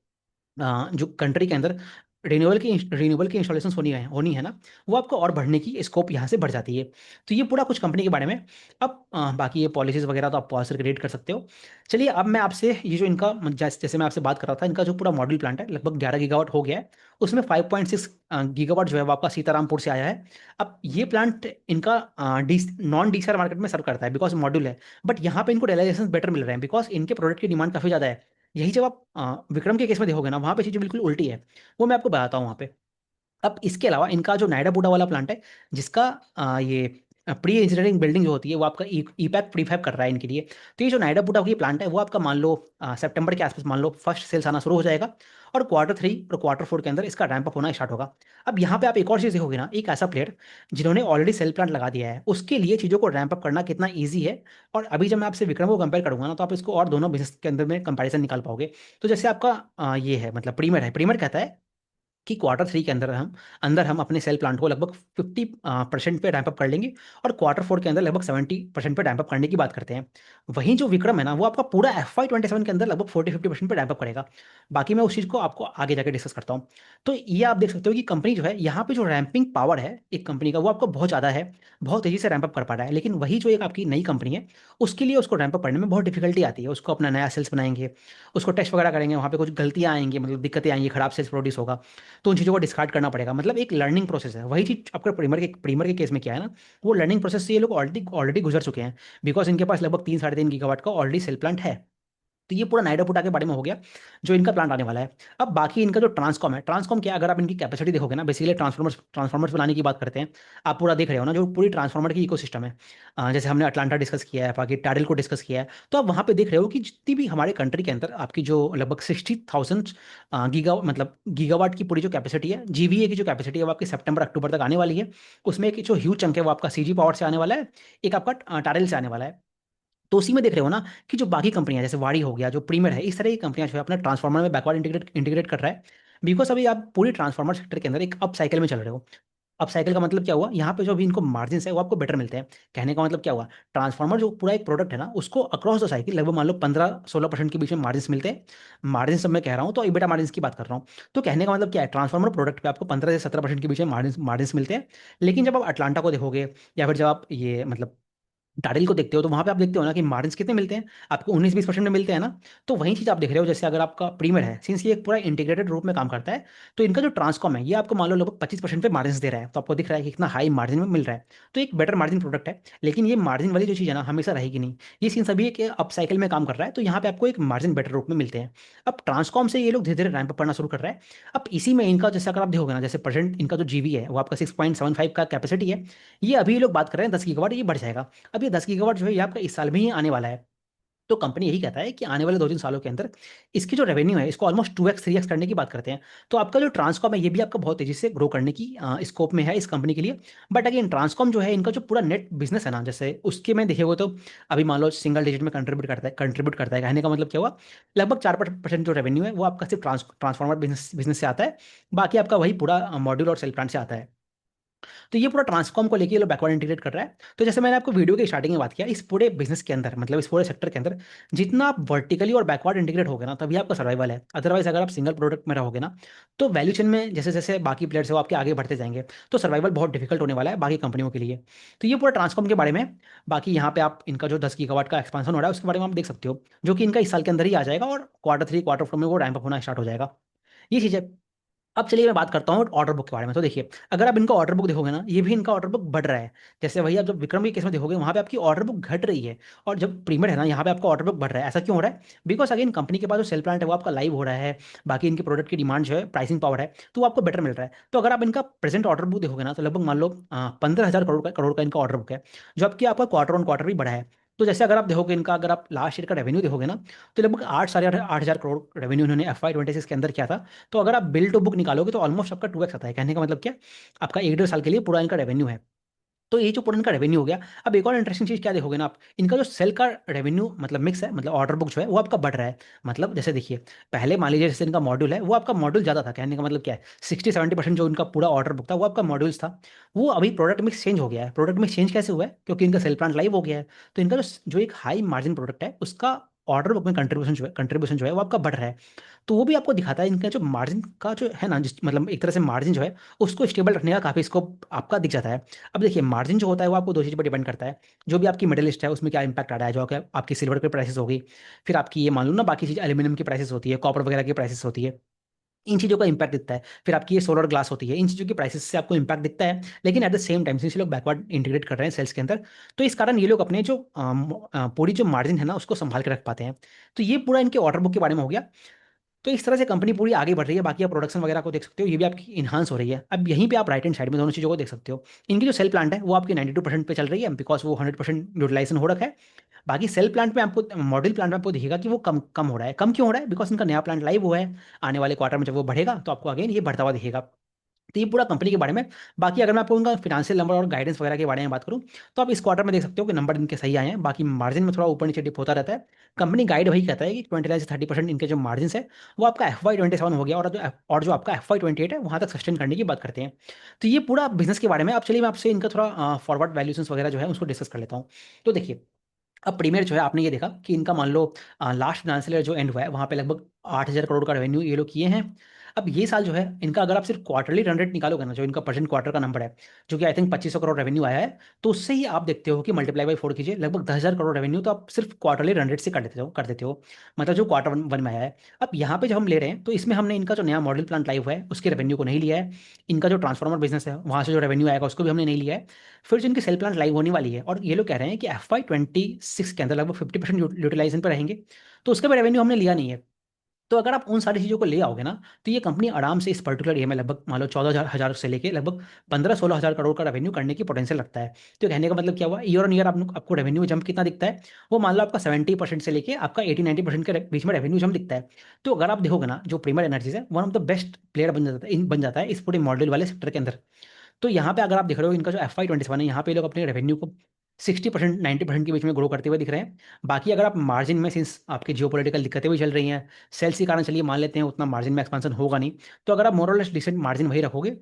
जो कंट्री के अंदर रिन्यूएबल की इंस्टॉलेशन होनी है ना, वो आपको और बढ़ने की स्कोप यहाँ से बढ़ जाती है। तो ये पूरा कुछ कंपनी के बारे में। अब बाकी ये पॉलिसीज वगैरह तो आप पॉज करके रीड कर सकते हो। चलिए अब मैं आपसे ये जो इनका जैसे मैं आपसे बात कर रहा था, इनका जो पूरा मॉड्यूल प्लांट है लगभग 11 गीगावाट हो गया है। उसमें 5.6 गीगावाट जो है वो आपका सीतारामपुर से आया है। अब ये प्लांट इनका नॉन डीसीआर मार्केट में सर्व करता है बिकॉज मॉड्यूल है, बट यहाँ पे इनको रियलाइजेशन बेटर मिल रहे हैं बिकॉज इनके प्रोडक्ट की डिमांड काफ़ी ज़्यादा है। यही जब आप विक्रम के केस में देखोगे ना, वहाँ पे चीज़ें बिल्कुल उल्टी है। वो मैं आपको बताता हूँ वहाँ पे। अब इसके अलावा इनका जो नायडा बूटा वाला प्लांट है, जिसका ये प्री इंजीनियरिंग बिल्डिंग जो होती है वो आपका ई पैक प्रीफैब कर रहा है इनके लिए। तो ये जो नायडा बूटा की प्लांट है वो आपका मान लो सितंबर के आसपास मान लो फर्स्ट सेल्स आना शुरू हो जाएगा, और Q3 और Q4 के अंदर इसका रैंप अप होना स्टार्ट होगा। अब यहाँ पे आप एक और चीज़ देखोगे ना, एक ऐसा प्लेयर जिन्होंने ऑलरेडी सेल प्लांट लगा दिया है उसके लिए चीज़ों को रैंप अप करना कितना ईजी है। और अभी जब मैं आपसे विक्रम को कंपेयर करूंगा ना, तो आप इसको और दोनों बिजनेस के अंदर में कंपैरिजन निकाल पाओगे। तो जैसे आपका ये है मतलब प्रीमियर है, प्रीमियर कहता है कि Q3 के अंदर हम अपने सेल प्लांट को लगभग 50% पे रैंप अप कर लेंगे, और Q4 के अंदर लगभग 70% पे रैंप अप करने की बात करते हैं। वहीं जो विक्रम है ना, वो आपका पूरा FY27 के अंदर लगभग 40-50% पे रैंप अप करेगा। बाकी मैं उस चीज़ को आपको आगे जाके डिस्कस करता हूँ। तो ये आप देख सकते हो कि कंपनी जो है यहाँ पे जो रैंपिंग पावर है एक कंपनी का वो आपको बहुत ज़्यादा है, बहुत तेज़ी से रैंप अप कर पा रहा है। लेकिन वही जो एक आपकी नई कंपनी है, उसके लिए उसको रैंप अप करने में बहुत डिफिकल्टी आती है। उसको अपना नया सेल्स बनाएंगे, उसको टेस्ट वगैरह करेंगे, वहाँ पे कुछ गलतियाँ आएंगी, मतलब दिक्कतें आएंगी, खराब सेल्स प्रोड्यूस होगा, तो उन चीज़ों को डिस्कार्ड करना पड़ेगा। मतलब एक लर्निंग प्रोसेस है। वही चीज़ आपका प्रीमर के केस में क्या है ना, वो लर्निंग प्रोसेस से ये लोग ऑलरेडी ऑलरेडी गुजर चुके हैं, बिकॉज इनके पास लगभग 3-3.5 गीगावाट का ऑलरेडी सेल प्लांट है। तो ये पूरा नाइडा पुटा के बारे में हो गया जो इनका प्लांट आने वाला है। अब बाकी इनका जो ट्रांसकॉम है, ट्रांसकॉम क्या है, अगर आप इनकी कैपेसिटी देखोगे ना, बेसिकली ट्रांसफॉर्मर्स बनाने की बात करते हैं। आप पूरा देख रहे हो ना जो पूरी ट्रांसफॉर्मर की इकोसिस्टम है, जैसे हमने अटलांटा डिस्कस किया है, बाकी टाडिल को डिस्कस किया है, तो आप वहाँ पे देख रहे हो कि जितनी भी हमारे कंट्री के अंदर आपकी जो लगभग 60,000 गीगावाट की पूरी जो कैपेसिटी है, जीवीए की जो कैपेसिटी है, वो आपकी सितंबर अक्टूबर तक आने वाली है। उसमें एक जो ह्यूज चंक है वो आपका सीजी पावर से आने वाला है, एक आपका टारेल से आने वाला है। तो उसी में देख रहे हो ना कि जो बाकी कंपनियां जैसे वाड़ी हो गया, जो प्रीमियर है, इस तरह की कंपनियां जो है अपना ट्रांसफार्मर में बैकवर्ड इंटीग्रेट कर रहा है। बिकॉज अभी आप पूरी ट्रांसफार्मर सेक्टर के अंदर एक अप साइकिल में चल रहे हो। अप साइकिल का मतलब क्या हुआ, यहाँ पे जो भी इनको मार्जिन है वो आपको बेटर मिलते हैं। कहने का मतलब क्या हुआ, ट्रांसफार्मर जो पूरा एक प्रोडक्ट है ना, उसको अक्रॉस द साइकिल लगभग मान लो 15-16% के बीच में मार्जिन मिलते हैं। मार्जिन सब मैं कह रहा हूँ तो EBITDA मार्जिन की बात कर रहा हूँ। तो कहने का मतलब क्या है, ट्रांसफार्मर प्रोडक्ट पे आपको 15 से 17% के बीच में मार्जिन मिलते हैं। लेकिन जब आप अटलांटा को देखोगे, या फिर जब आप ये मतलब टाडिल को देखते हो, तो वहां पे आप देखते हो ना कि मार्जिन कितने मिलते हैं, आपको 19-20% में मिलते हैं ना। तो वही चीज आप देख रहे हो, जैसे अगर आपका प्रीमियर है, सिंस ये एक पूरा इंटीग्रेटेड रूप में काम करता है, तो इनका जो ट्रांसकॉम है ये आपको मान लो लगभग 25% पे मार्जिन दे रहा है, तो आपको दिख रहा है कि कितना हाई मार्जिन में मिल रहा है। तो एक बेटर मार्जिन प्रोडक्ट है। लेकिन ये मार्जिन वाली जो चीज़ है ना, हमेशा रहेगी नहीं। ये सिंस अभी एक अप साइकिल में काम कर रहा है, तो यहाँ पे आपको एक मार्जिन बेटर रूप में मिलते हैं। अब ट्रांसकॉम से ये लोग धीरे धीरे रैंप अप करना शुरू कर रहा है। अब इसी में इनका जैसे अगर आप देखोगे ना, जैसे प्रेजेंट इनका जो जीवी है वो आपका 6.75 का कैपेसिटी है। ये अभी ये लोग बात कर रहे हैं 10 गीगावाट, ये बढ़ जाएगा। अब ये 10 गीगावाट जो है ये आपका इस साल में ही आने वाला है। तो कंपनी यही कहता है कि आने वाले 2-3 सालों के अंदर इसकी जो रेवेन्यू है इसको ऑलमोस्ट 2x 3x करने की बात करते हैं। तो आपका जो ट्रांसकॉम है ये भी आपका बहुत तेजी से ग्रो करने की स्कोप में है इस कंपनी के लिए। बट अगेन ट्रांसकॉम जो है इनका जो पूरा नेट बिजनेस है ना, जैसे उसके में देखिएगा तो अभी मान लो सिंगल डिजिट में कंट्रीब्यूट करता है। कहने का मतलब क्या हुआ, लगभग 4% जो रेवेन्यू है वो आपका सिर्फ ट्रांसफॉर्मर बिजनेस से आता है। बाकी आपका वही पूरा मॉड्यूल और सेल प्लांट से आता है। तो ये पूरा ट्रांसकॉम को लेके ये लोग बैकवर्ड इंटीग्रेट कर रहा है। तो जैसे मैंने आपको वीडियो की स्टार्टिंग में बात किया, इस पूरे बिजनेस के अंदर मतलब इस पूरे सेक्टर के अंदर जितना आप वर्टिकली और बैकवर्ड इंटीग्रेट होगे ना, तभी आपका सर्वाइवल है। अदरवाइज अगर आप सिंगल प्रोडक्ट में रहोगे ना, तो वैल्यू चेन में जैसे जैसे बाकी प्लेयर्स है वो आपके आगे बढ़ते जाएंगे, तो सर्वाइवल बहुत डिफिकल्ट होने वाला है बाकी कंपनियों के लिए। तो ये पूरा ट्रांसकॉम के बारे में। बाकी यहाँ पे आप इनका जो 10 गीगावाट का एक्सपांसन हो रहा है उसके बारे में आप देख सकते हो, जो कि इनका इस साल के अंदर ही आ जाएगा, और Q3 Q4 में वो रैंप अप होना स्टार्ट हो जाएगा। ये चीज़ है। अब चलिए मैं बात करता हूँ ऑर्डर बुक के बारे में। तो देखिए अगर आप इनका ऑर्डर बुक देखोगे ना, ये भी इनका ऑर्डर बुक बढ़ रहा है। जैसे वही आप जब विक्रम के केस में देखोगे वहाँ पे आपकी ऑर्डर बुक घट रही है, और जब प्रीमियर है ना यहाँ पे आपका ऑर्डर बुक बढ़ रहा है। ऐसा क्यों हो रहा है, बिकॉज अगेन कंपनी के पास जो सेल प्लांट है वो आपका लाइव हो रहा है। बाकी इनके प्रोडक्ट की डिमांड जो है, प्राइसिंग पावर है, तो वो आपको बेटर मिल रहा है। तो अगर आप इनका प्रेजेंट ऑर्डर बुक देखोगे ना, तो लगभग मान लो 15,000 करोड़ का इनका ऑर्डर बुक है, जो आपकी आपका Q1 Q भी बढ़ा है। तो जैसे अगर आप देखोगे इनका, अगर आप लास्ट ईयर का रेवेन्यू देखोगे ना, तो लगभग 8 हजार 8 हजार करोड़ रेवेन्यू इन्होंने FY 26 के अंदर किया था। तो अगर आप बिल टू बुक निकालोगे तो ऑलमोस्ट आपका 2x आता है। कहने का मतलब क्या, आपका 1 1.5 साल के लिए पूरा इनका रेवेन्यू है। तो ये जो पूरा इनका रेवेन्यू हो गया। अब एक और इंटरेस्टिंग चीज़ क्या देखोगे ना आप, इनका जो सेल का रेवेन्यू मतलब मिक्स है, मतलब ऑर्डर बुक जो है वो आपका बढ़ रहा है। मतलब जैसे देखिए, पहले मान लीजिए जैसे इनका मॉड्यूल है, वो आपका मॉड्यूल ज़्यादा था। कहने का मतलब क्या है, 60 70% जो इनका पूरा ऑर्डर बुक था वो आपका मॉड्यूल्स था। वो अभी प्रोडक्ट मिक्स चेंज हो गया है। प्रोडक्ट मिक्स चेंज कैसे हुआ है, क्योंकि इनका सेल प्लांट लाइव हो गया है। तो इनका जो जो एक हाई मार्जिन प्रोडक्ट है उसका ऑर्डर बुक में कंट्रीब्यूशन जो है वो आपका बढ़ रहा है। तो वो भी आपको दिखाता है इनका जो मार्जिन का जो है ना, जिस मतलब एक तरह से मार्जिन जो है उसको स्टेबल रखने का काफ़ी स्कोप आपका दिख जाता है। अब देखिए, मार्जिन जो होता है वो आपको दो चीज़ पर डिपेंड करता है। जो भी आपकी मिडिल लिस्ट है उसमें क्या इंपैक्ट आ रहा है, जो आपकी सिल्वर की प्राइसेस होगी, फिर आपकी ये मान लो ना बाकी चीज़ एल्यूमिनियम की प्राइसेस होती है, कॉपर वगैरह की प्राइसेस होती है, इन चीज़ों का इंपैक्ट दिखता है। फिर आपकी ये सोलर ग्लास होती है, इन चीज़ों की प्राइसेस से आपको इंपैक्ट दिखता है। लेकिन at the same time since ये लोग बैकवर्ड इंटीग्रेट कर रहे हैं सेल्स के अंदर, तो इस कारण ये लोग अपने जो पूरी जो मार्जिन है ना उसको संभाल के रख पाते हैं। तो ये पूरा इनके ऑर्डर बुक के बारे में हो गया। तो इस तरह से कंपनी पूरी आगे बढ़ रही है। बाकी आप प्रोडक्शन वगैरह को देख सकते हो, ये भी आपकी इन्हांस हो रही है। अब यहीं पे आप राइट हैंड साइड में दोनों चीज़ों को देख सकते हो। इनकी जो सेल प्लांट है वो आपकी 92% पे चल रही है, बिकॉज वो 100% यूटिलाइजेशन हो रखा है। बाकी सेल प्लांट में आपको, मॉडल प्लांट में आपको दिखेगा कि वो कम कम हो रहा है। कम क्यों हो रहा है, बिकॉज इनका नया प्लांट लाइव हुआ है। आने वाले क्वार्टर में जब वो बढ़ेगा तो आपको अगेन ये बढ़ता हुआ दिखेगा। तो ये पूरा कंपनी के बारे में। बाकी अगर मैं आपको उनका फिनेंशियल नंबर और गाइडेंस वगैरह के बारे में बात करूँ, तो आप इस क्वार्टर में देख सकते हो कि नंबर इनके सही आए हैं। बाकी मार्जिन में थोड़ा ऊपर नीचे डिप होता रहता है। कंपनी गाइड वही कहता है कि 29 से 30% इनके जो मार्जिन है वो आपका FY 27 हो गया, और जो आपका FY 28 है वहाँ तक सस्टेन करने की बात करते हैं। तो ये पूरा बिजनेस के बारे में। अब चलिए मैं आपसे इनका थोड़ा फॉरवर्ड वैल्यूशंस वगैरह जो है उसको डिस्कस कर लेता हूँ। तो देखिए, अब प्रीमियर जो है आपने ये देखा कि इनका मान लो लास्ट फाइनेंशियल ईयर जो एंड हुआ है वहाँ पे लगभग 8 हजार करोड़ का रेवेन्यू ये लोग किए हैं। अब ये साल जो है इनका, अगर आप सिर्फ क्वार्टरली रन रेट निकालोगे ना, जो इनका प्रेजेंट क्वार्टर का नंबर है, जो कि आई थिंक 2500 करोड़ रेवेन्यू आया है, तो उससे ही आप देखते हो कि मल्टीप्लाई बाई 4 कीजिए, लगभग 10 हजार करोड़ रेवेन्यू तो आप सिर्फ क्वार्टरली रन रेट से कर देते हो। मतलब जो क्वार्टर 1 में आया है। अब यहाँ पे जब हम ले रहे हैं तो इसमें हमने इनका जो नया मॉडल प्लांट लाइव हुआ है उसके रेवेन्यू को नहीं लिया है। इनका जो ट्रांसफॉर्मर बिजनेस है वहाँ से जो रेवेन्यू आएगा उसको भी हमने नहीं लिया है। फिर जो इनकी सेल प्लांट लाइव होने वाली है, और ये लोग कह रहे हैं कि FY 26 के अंदर लगभग 50% यूटिलाइजेशन पर रहेंगे, तो उसका भी रेवेन्यू हमने लिया नहीं है। तो अगर आप उन सारी चीज़ों को ले आओगे ना, तो ये कंपनी आराम से इस पर्टिकुलर ईयर में लगभग मान लो 14 हजार से लेके लगभग 15 16 हजार करोड़ का रेवेन्यू करने की पोटेंशियल रखता है। तो कहने का मतलब क्या हुआ, ईयर ऑन ईयर आपको रेवेन्यू जंप कितना दिखता है, वो मान लो आपका 70% से लेके आपका 80 90% के बीच में रेवेन्यू जंप दिखता है। तो अगर आप देखोगे ना, जो प्रीमियर एनर्जीज है one of the best player बन जाता है इस पूरे मॉडल वाले सेक्टर के अंदर। तो यहाँ पे अगर आप देख रहे हो इनका जो FY 27 है, यहाँ पे ये लोग अपने रेवेन्यू को 60% 90% के बीच में ग्रो करते हुए दिख रहे हैं। बाकी अगर आप मार्जिन में, सिंस आपकी जियोपॉलिटिकल दिक्कतें भी चल रही हैं, सेल्स के कारण चलिए मान लेते हैं उतना मार्जिन में एक्सपांसन होगा नहीं, तो अगर आप मोरलेस डिसेंट मार्जिन वही रखोगे,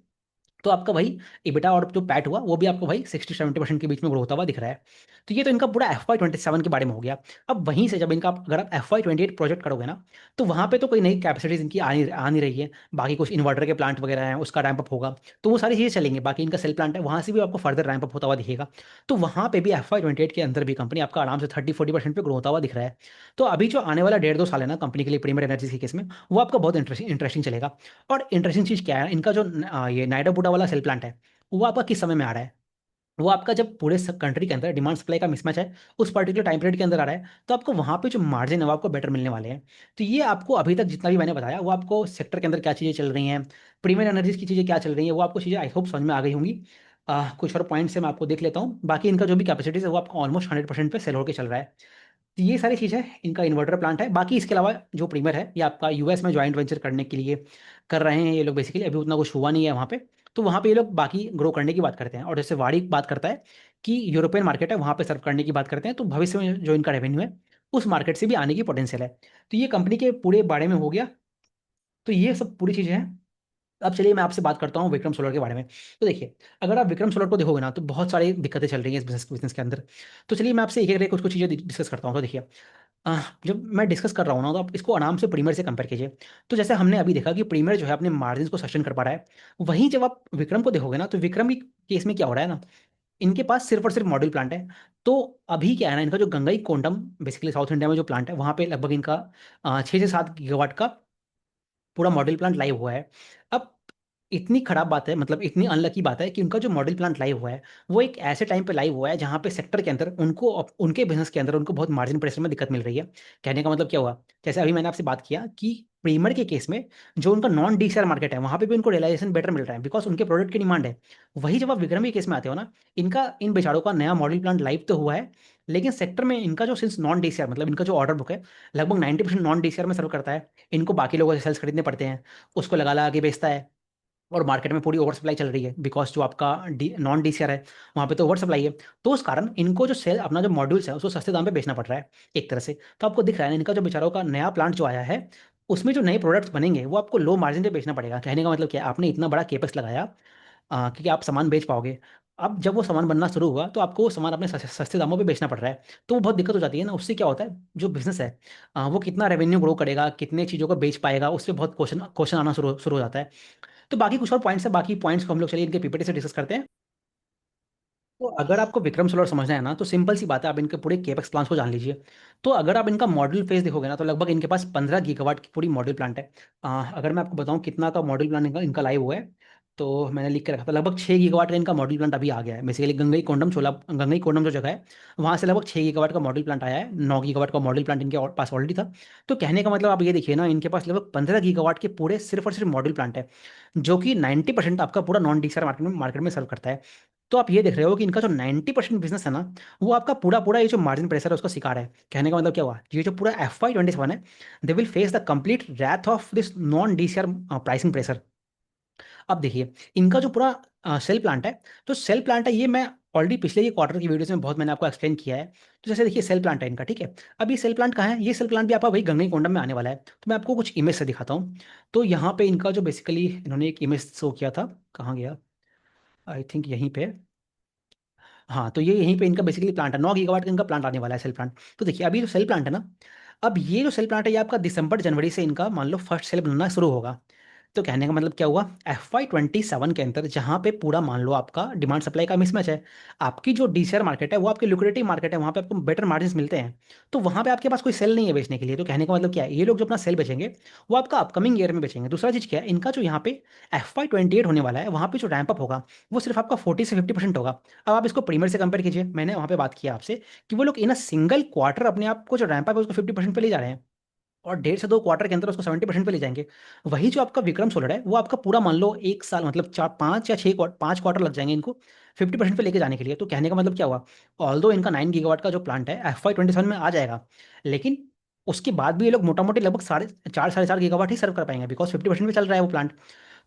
तो आपका भाई EBITDA और जो पैट हुआ वो भी आपको भाई 60 70% के बीच में ग्रो होता हुआ दिख रहा है। तो ये तो इनका पूरा FY 27 के बारे में हो गया। अब वहीं से जब इनका अगर आप FY 28 प्रोजेक्ट करोगे ना, तो वहाँ पे तो कोई नई कैपेसिटीज इनकी आ नहीं रही है। बाकी कुछ इन्वर्टर के प्लांट वगैरह हैं उसका रैंप अप होगा, तो वो सारी चीज़ें चलेंगी। बाकी इनका सेल प्लांट है वहाँ से भी आपको फर्दर रैंप अप होता हुआ दिखेगा। तो वहाँ पे भी FY 28 के अंदर भी कंपनी आपका आराम से 30 40% पे ग्रो होता हुआ दिख रहा है। तो अभी जो आने वाला 1.5 2 साल है ना कंपनी के लिए प्रीमियर एनर्जी के केस में, वो आपका बहुत इंटरेस्टिंग चलेगा। और इंटरेस्टिंग चीज़ क्या है, इनका जो ये नायडा बुडा वाला सेल प्लांट है वो आपका किस समय में आ रहा है, वो आपका जब पूरे कंट्री के अंदर डिमांड सप्लाई का मिसमैच है उस पर्टिकुलर टाइम पीरियड के अंदर आ रहा है, तो आपको वहाँ पे जो मार्जिन है वो आपको बेटर मिलने वाले हैं। तो ये आपको अभी तक जितना भी मैंने बताया वो आपको सेक्टर के अंदर क्या चीज़ें चल रही हैं, प्रीमियर एनर्जीज की चीज़ें क्या चल रही हैं, वो आपको चीज़ें आई होप समझ में आ गई होंगी। कुछ और पॉइंट से मैं आपको देख लेता हूँ। बाकी इनका जो भी कैपेसिटीज है वो आपको ऑलमोस्ट 100% पे सेल होकर चल रहा है। तो ये सारी चीज़ें इनका इन्वर्टर प्लांट है। बाकी इसके अलावा जो प्रीमियर है ये आपका US में ज्वाइंट वेंचर करने के लिए कर रहे हैं ये लोग। बेसिकली अभी उतना कुछ हुआ नहीं है वहाँ पे, तो वहाँ पे ये लोग बाकी ग्रो करने की बात करते हैं। और जैसे वाड़ी बात करता है कि यूरोपियन मार्केट है वहाँ पे सर्व करने की बात करते हैं, तो भविष्य में जो इनका रेवेन्यू है उस मार्केट से भी आने की पोटेंशियल है। तो ये कंपनी के पूरे बारे में हो गया। तो ये सब पूरी चीज़ें हैं। अब चलिए मैं आपसे बात करता हूँ विक्रम सोलर के बारे में। तो देखिए, अगर आप विक्रम सोलर को देखोगे ना तो बहुत सारी दिक्कतें चल रही हैं इस बिजनेस के अंदर। तो चलिए मैं आपसे एक एक कुछ कुछ चीज़ें डिस्कस करता हूँ। तो देखिए, जब मैं डिस्कस कर रहा हूँ ना तो आप इसको आराम से प्रीमियर से कंपेयर कीजिए। तो जैसे हमने अभी देखा कि प्रीमियर जो है अपने मार्जिन को सस्टेन कर पा रहा है, वहीं जब आप विक्रम को देखोगे ना तो विक्रम की केस में क्या हो रहा है ना, इनके पास सिर्फ और सिर्फ मॉड्यूल प्लांट है। तो अभी क्या है ना, इनका जो Gangai condom basically south India में जो प्लांट है वहाँ पे लगभग इनका 6 से 7 गीगावाट का पूरा मॉड्यूल प्लांट लाइव हुआ है। अब इतनी खराब बात है, मतलब इतनी अनलकी बात है कि उनका जो मॉडल प्लांट लाइव हुआ है वो एक ऐसे टाइम पे लाइव हुआ है जहाँ पे सेक्टर के अंदर उनको उनके बिजनेस के अंदर उनको बहुत मार्जिन प्रेशर में दिक्कत मिल रही है। कहने का मतलब क्या हुआ, जैसे अभी मैंने आपसे बात किया कि प्रीमर के केस में जो उनका नॉन डीसीआर मार्केट है वहाँ पे भी उनको रियलाइजेशन बेटर मिल रहा है बिकॉज उनके प्रोडक्ट की डिमांड है। वही जब आप विक्रम के केस में आते हो ना, इनका इन बेचारों का नया मॉडल प्लांट लाइव तो हुआ है, लेकिन सेक्टर में इनका जो सिंस नॉन डीसीआर मतलब इनका जो ऑर्डर बुक है लगभग 90% नॉन डीसीआर में सर्व करता है। इनको बाकी लोगों से सेल्स खरीदने पड़ते हैं, उसको लगा लगा के बेचता है, और मार्केट में पूरी ओवर सप्लाई चल रही है बिकॉज जो आपका नॉन डीसीआर है वहाँ पे तो ओवर सप्लाई है। तो उस कारण इनको जो सेल अपना जो मॉड्यूल्स है उसको सस्ते दाम पे बेचना पड़ रहा है एक तरह से। तो आपको दिख रहा है इनका जो बेचारों का नया प्लांट जो आया है उसमें जो नए प्रोडक्ट्स बनेंगे वो आपको लो मार्जिन पे बेचना पड़ेगा। कहने का मतलब क्या है, आपने इतना बड़ा केपेक्स लगाया कि आप सामान बेच पाओगे। अब जब वो सामान बनना शुरू हुआ तो आपको वो सामान अपने सस्ते दामों पे बेचना पड़ रहा है। तो वो बहुत दिक्कत हो जाती है ना, उससे क्या होता है जो बिजनेस है वो कितना रेवेन्यू ग्रो करेगा, कितने चीज़ों को बेच पाएगा, उस पर बहुत क्वेश्चन क्वेश्चन आना शुरू शुरू हो जाता है। तो बाकी कुछ और पॉइंट्स है, बाकी पॉइंट्स को हम लोग चलिए इनके पीपीटी से डिस्कस करते हैं। तो अगर आपको विक्रम सोलर समझना है ना तो सिंपल सी बात है, आप इनके पूरे केपेक्स प्लान्स को जान लीजिए। तो अगर आप इनका मॉडल फेज देखोगे ना तो लगभग इनके पास 15 गीगावाट की पूरी मॉडल प्लांट है। अगर मैं आपको बताऊं कितना का मॉडल प्लांट इनका लाइव हुआ है, तो मैंने लिख के रखा था लगभग 6 गीगावाट का इनका मॉडल प्लांट अभी आ गया है। बेसिकली गंगई कोंडम छोला गंगई कोंडम जो जगह है वहाँ से लगभग 6 गीगावाट का मॉडल प्लांट आया है, 9 गीगावाट का मॉडल प्लांट इनके पास ऑलरेडी था। तो कहने का मतलब आप ये देखिए ना, इनके पास लगभग 15 गीगावाट के पूरे सिर्फ और सिर्फ मॉडल प्लांट है, जो कि 90% आपका पूरा नॉन डीसीआर मार्केट में सर्व करता है। तो आप ये देख रहे हो कि इनका जो 90% बिजनेस है ना वो आपका पूरा पूरा ये जो मार्जिन प्रेशर है उसका शिकार है। कहने का मतलब क्या हुआ, ये जो पूरा FY 2027 है they will face the complete wrath of this non DCR pricing pressure. अब देखिए इनका जो पूरा सेल प्लांट है, तो सेल प्लांट है ये मैं ऑलरेडी पिछले ये क्वार्टर की वीडियोस में बहुत मैंने आपको एक्सप्लेन किया है। तो जैसे देखिए सेल प्लांट है इनका, ठीक है। अब ये सेल प्लांट कहाँ है, ये सेल प्लांट भी आपका वही गंगई कोंडम में आने वाला है। तो मैं आपको कुछ इमेज से दिखाता हूँ। तो यहाँ पे इनका जो बेसिकली इन्होंने एक इमेज शो किया था, कहाँ गया, आई थिंक यहीं पे। हाँ, तो ये यहीं पे इनका बेसिकली प्लांट है, 9 गीगावाट का इनका प्लांट आने वाला है सेल प्लांट। तो देखिए अभी जो सेल प्लांट है ना, अब ये जो सेल प्लांट है ये आपका दिसंबर जनवरी से इनका मान लो फर्स्ट सेल बनना शुरू होगा। तो कहने का मतलब क्या हुआ, FY 2027 के अंदर जहाँ पे पूरा मान लो आपका डिमांड सप्लाई का मिसमैच है, आपकी जो डीसीआर मार्केट है वो आपकी लिक्विडिटी मार्केट है, वहाँ पे आपको बेटर मार्जिन मिलते हैं। तो वहाँ पे आपके पास कोई सेल नहीं है बेचने के लिए। तो कहने का मतलब क्या है, ये लोग जो अपना सेल बेचेंगे वो आपका अपकमिंग ईयर में बेचेंगे। दूसरा चीज़ क्या है, इनका जो यहाँ पे FY 2028 होने वाला है वहाँ पे जो रैंप अप होगा वो सिर्फ आपका 40 से 50% होगा। अब आप इसको प्रीमियर से कंपेयर कीजिए, मैंने वहाँ पे बात किया आपसे कि वो लोग इन अ सिंगल क्वार्टर अपने आप को जो रैंप अप है उसको 50% पे ले जा रहे हैं, और 1.5 से 2 क्वार्टर के अंदर उसको 70% पे ले जाएंगे। वही जो आपका विक्रम सोलर है वो आपका पूरा मान लो एक साल मतलब 5 या 6 5 क्वार्टर लग जाएंगे इनको 50% पे लेके जाने के लिए। तो कहने का मतलब क्या हुआ, ऑल्दो इनका 9 गीगावाट का जो प्लांट है FY 2027 में आ जाएगा, लेकिन उसके बाद भी ये लोग मोटा मोटी लगभग 4.5 साढ़े 4 गीगावाट ही सर्व कर पाएंगे बिकॉज 50% पे चल रहा है वो प्लांट।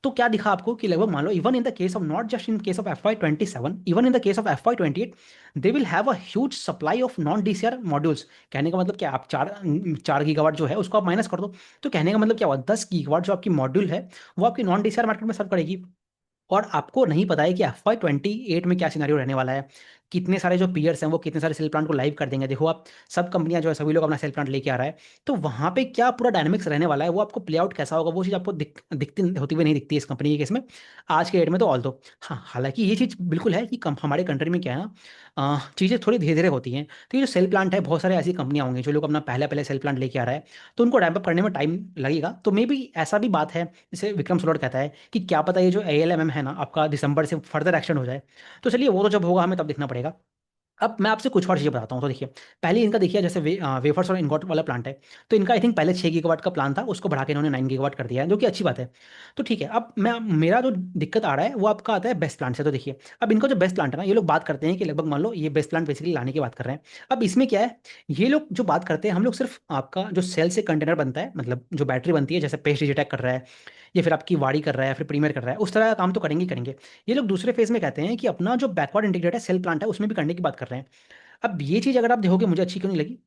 तो क्या दिखा आपको कि लगभग मान लो even in the case of not just in case of FY 2027, even in the case of FY 2028 they will have a huge supply of non DCR modules. कहने का मतलब क्या, आप 4 गीगावाट जो है उसको आप माइनस कर दो। तो कहने का मतलब क्या हुआ, 10 गीगावाट जो आपकी मॉड्यूल है वो आपकी नॉन डीसीआर मार्केट में सर्व करेगी। और आपको नहीं पता है कि FY 2028 में क्या सिनारियो रहने वाला है, कितने सारे जो पीयर्स हैं वो कितने सारे सेल प्लांट को लाइव कर देंगे। देखो आप, सब कंपनियां जो है सभी लोग अपना सेल प्लांट लेके आ रहा है, तो वहां पे क्या पूरा डायनेमिक्स रहने वाला है वो आपको प्ले आउट कैसा होगा वो चीज़ आपको दिखती होती हुई नहीं दिखती है इस कंपनी के केस में आज के डेट में। तो ऑल दो हाँ, हालांकि ये चीज़ बिल्कुल है कि हमारे कंट्री में क्या है ना, चीज़ें थोड़ी धीरे धीरे होती हैं। तो ये जो सेल प्लांट है बहुत सारे ऐसी कंपनियां होंगी जो लोग अपना पहले पहले सेल प्लांट लेके आ रहा है, तो उनको रैंप अप करने में टाइम लगेगा। तो मे बी ऐसा भी बात है, जैसे विक्रम सोलर कहता है कि क्या पता ये जो ALMM है ना आपका दिसंबर से फर्दर एक्शन हो जाए। तो चलिए वो तो जब होगा हमें तब देखना पड़ेगा। अब मैं आपसे कुछ और चीज़ें बताता हूँ। तो देखिए पहले इनका देखिए जैसे वेफर्स और इनगोट वाला प्लांट है, तो इनका आई थिंक पहले 6 गीगावाट का प्लान था, उसको बढ़ा के इन्होंने 9 गीगावाट कर दिया है, जो कि अच्छी बात है। तो ठीक है, अब मैं मेरा जो दिक्कत आ रहा है वो आपका आता है बेस्ट प्लांट से। तो देखिए अब इनका जो बेस्ट प्लांट है ना, ये लोग बात करते हैं कि लगभग मान लो ये बेस्ट प्लांट बेसिकली लाने की बात कर रहे हैं। अब इसमें क्या है, ये लोग जो बात करते हैं, हम लोग सिर्फ आपका जो सेल से कंटेनर बनता है मतलब जो बैटरी बनती है, जैसे पेस्ट डिजिटैक कर रहा है या फिर आपकी वाड़ी कर रहा है या फिर प्रीमियर कर रहा है, उस तरह का काम तो करेंगे ही करेंगे। ये लोग दूसरे फेज में कहते हैं कि अपना जो बैकवर्ड इंटीग्रेटेड सेल प्लांट है उसमें भी करने की बात कर रहे हैं। अब ये चीज़ अगर आप देखोगे मुझे अच्छी क्यों नहीं लगी,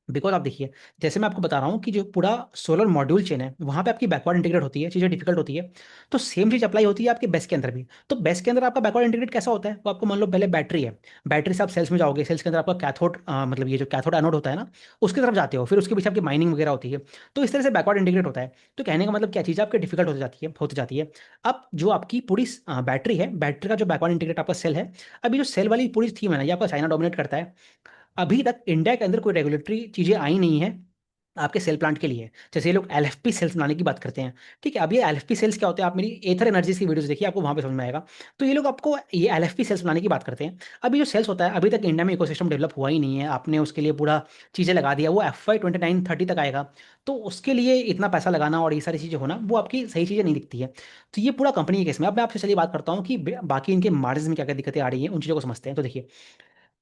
बिकॉज आप देखिए जैसे मैं आपको बता रहा हूँ कि जो पूरा सोलर मॉड्यूल चेन है वहाँ पे आपकी बैकवर्ड इंटीग्रेट होती है, चीज़ें डिफिकल्ट होती है। तो सेम चीज़ अप्लाई होती है आपके बेस के अंदर भी। तो बेस के अंदर आपका बैकवर्ड इंटीग्रेट कैसा होता है, वो आपको मान लो पहले बैटरी है, बैटरी से आप सेल्स में जाओगे, सेल्स के अंदर आपका कैथोड मतलब ये जो कैथोड एनोड होता है ना उसकी तरफ जाते हो, फिर उसके पीछे आपकी माइनिंग वगैरह होती है। तो इस तरह से बैकवर्ड इंटीग्रेट होता है। तो कहने का मतलब क्या चीज़ आपकी डिफिकल्ट होती जाती है। अब जो आपकी पूरी बैटरी है, बैटरी का जो बैकवर्ड इंटीग्रेट आपका सेल है, अभी जो सेल वाली पूरी थीम है ना ये आपका चाइना डोमिनेट करता है। अभी तक इंडिया के अंदर कोई रेगुलेटरी चीज़ें आई नहीं है आपके सेल प्लांट के लिए। जैसे ये लोग एलएफपी सेल्स बनाने की बात करते हैं, ठीक है। अब ये एलएफपी सेल्स क्या होते हैं, आप मेरी एथर एनर्जीज की वीडियोस देखिए, आपको वहां पे समझ में आएगा। तो ये लोग आपको ये एलएफपी सेल्स बनाने की बात करते हैं। अभी जो सेल्स होता है, अभी तक इंडिया में इकोसिस्टम डेवलप हुआ ही नहीं है, आपने उसके लिए पूरा चीज़ें लगा दिया, वो FY 29-30 तक आएगा। तो उसके लिए इतना पैसा लगाना और ये सारी चीज़ें होना, वो आपकी सही चीज़ें नहीं दिखती है। तो ये पूरा कंपनी के केस में। अब मैं आपसे चलिए बात करता हूँ कि बाकी इनके मार्जिन में क्या क्या दिक्कतें आ रही हैं, उन चीज़ों को समझते हैं। तो देखिए,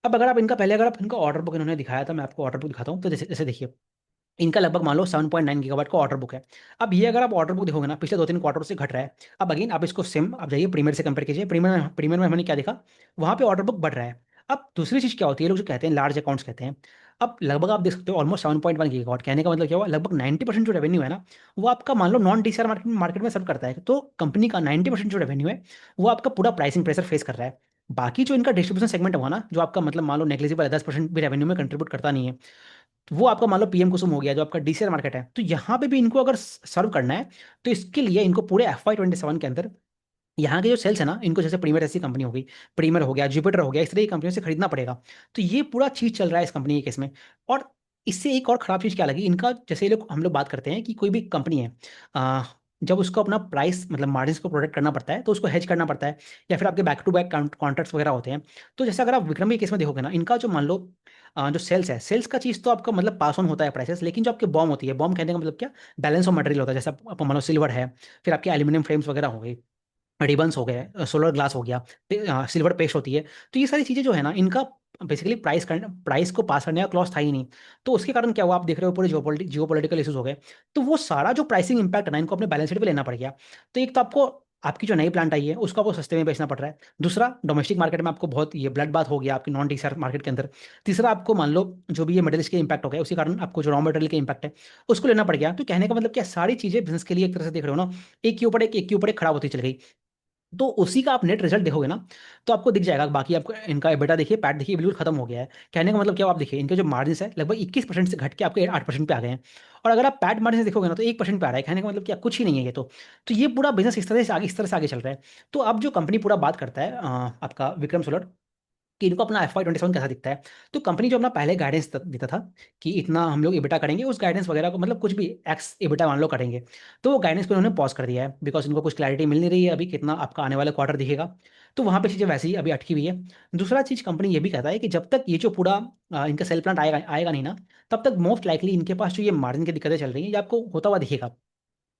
अब अगर आप इनका पहले अगर आप इनका ऑर्डर बुक इन्होंने दिखाया था, मैं आपको ऑर्डर बुक दिखाता हूँ। तो जैसे जैसे देखिए, इनका लगभग मान लो 7.9 गीगावाट का ऑर्डर बुक है। अब ये अगर आप ऑर्डर बुक देखोगे ना, पिछले 2-3 क्वार्टर से घट रहा है। अब अगेन आप इसको सेम आप जाइए प्रीमियर से कंपेयर कीजिए, प्रीमियर में हमने क्या देखा, वहाँ पे ऑर्डर बुक बढ़ रहा है। अब दूसरी चीज़ क्या होती है, लोग जो कहते हैं लार्ज अकाउंट्स कहते हैं। अब लगभग आप देख सकते हो ऑलमोस्ट 7.1 गीगावाट, कहने का मतलब क्या हुआ, लगभग 90% जो रेवेन्यू है ना, वो आपका मान लो नॉन डीसीआर मार्केट मार्केट में सर्व करता है। तो कंपनी का 90% जो रेवेन्यू है, वो आपका पूरा प्राइसिंग प्रेशर फेस कर रहा है। बाकी जो इनका डिस्ट्रीब्यूशन सेगमेंट हुआ ना, जो आपका मतलब मान लो नेग्लिजिबल है, 10% भी रेवेन्यू में कंट्रीब्यूट करता नहीं है, तो वो आपका मान लो पीएम कुसुम हो गया, जो आपका डीसीआर मार्केट है। तो यहाँ पे भी इनको अगर सर्व करना है, तो इसके लिए इनको पूरे FY 27 के अंदर यहाँ के जो सेल्स है ना, इनको जैसे प्रीमियर ऐसी कंपनी हो गई, प्रीमियर हो गया, जुपिटर हो गया, इस तरह की कंपनियों से खरीदना पड़ेगा। तो ये पूरा चीज चल रहा है इस कंपनी के केस में। और इससे एक और खराब चीज क्या लगी इनका, जैसे ये लोग हम लोग बात करते हैं कि कोई भी कंपनी है, आ, जब उसको अपना प्राइस मतलब मार्जिन को प्रोटेक्ट करना पड़ता है, तो उसको हेज करना पड़ता है, या फिर आपके बैक टू बैक कॉन्ट्रैक्ट्स वगैरह होते हैं। तो जैसे अगर आप विक्रम के केस में देखोगे ना, इनका जो मान लो जो सेल्स है, सेल्स का चीज़ तो आपका मतलब पास ऑन होता है प्राइसेस, लेकिन जो आपके बॉम होती है, बॉम कहने का मतलब क्या, बैलेंस ऑफ मटेरियल होता है। जैसे आप मान लो सिल्वर है, फिर आपके एल्यूमिनियम फ्रेम्स वगैरह हो गई, रिबन्स हो गए, सोलर ग्लास हो गया, सिल्वर पेस्ट होती है। तो ये सारी चीज़ें जो है ना, इनका बेसिकली प्राइस को पास करने का क्लॉज था ही नहीं। तो उसके कारण क्या हुआ, आप देख रहे हो पूरे जियोपॉलिटिकल इशूज हो गए। तो वो सारा जो प्राइसिंग इंपैक्ट है ना, इनको अपने बैलेंस शीट पे लेना पड़ गया। तो एक तो आपको आपकी जो नई प्लांट आई है, उसको आपको सस्ते में बेचना पड़ रहा है। दूसरा, डोमेस्टिक मार्केट में आपको बहुत ये ब्लड बात हो गया आपकी नॉन टीसीआर मार्केट के अंदर। तीसरा, आपको मान लो जो भी ये मेटल्स के इंपैक्ट हो गया, उसी कारण आपको जो रॉ मटेरियल के इंपैक्ट है, उसको लेना पड़ गया। तो कहने का मतलब क्या, सारी चीज़ें बिजनेस के लिए एक तरह से देख रहे हो ना, एक के ऊपर एक खराब होती चल गई। तो उसी का आप नेट रिजल्ट देखोगे ना, तो आपको दिख जाएगा। बाकी आपको इनका बेटा देखिए, पैट देखिए, बिल्कुल खत्म हो गया है। कहने का मतलब क्या, आप देखिए इनके जो मार्जिन है लगभग 21% से घट के आपके 8% पे आ गए हैं। और अगर आप पैट मार्जिन देखोगे ना, तो 1% पे आ रहा है। कहने का मतलब क्या, कुछ ही नहीं है ये तो ये पूरा बिजनेस इस तरह से आगे चल रहा है। तो अब जो कंपनी पूरा बात करता है आपका विक्रम सोलर, कि इनको अपना FY 27 कैसा दिखता है। तो कंपनी जो अपना पहले गाइडेंस देता था कि इतना हम लोग एबिटा करेंगे, उस गाइडेंस वगैरह को मतलब कुछ भी एक्स एबिटा मान लो करेंगे, तो वो गाइडेंस को उन्होंने पॉज कर दिया है, बिकॉज इनको कुछ क्लैरिटी मिल नहीं रही है अभी कितना आपका आने वाला क्वार्टर दिखेगा। तो वहाँ पे चीज़ें वैसे ही अभी अटकी हुई है। दूसरा चीज़, कंपनी ये भी कहता है कि जब तक ये जो पूरा इनका सेल प्लांट आएगा आएगा नहीं ना, तब तक मोस्ट लाइकली इनके पास जो ये मार्जिन की दिक्कतें चल रही हैं, ये आपको होता हुआ दिखेगा।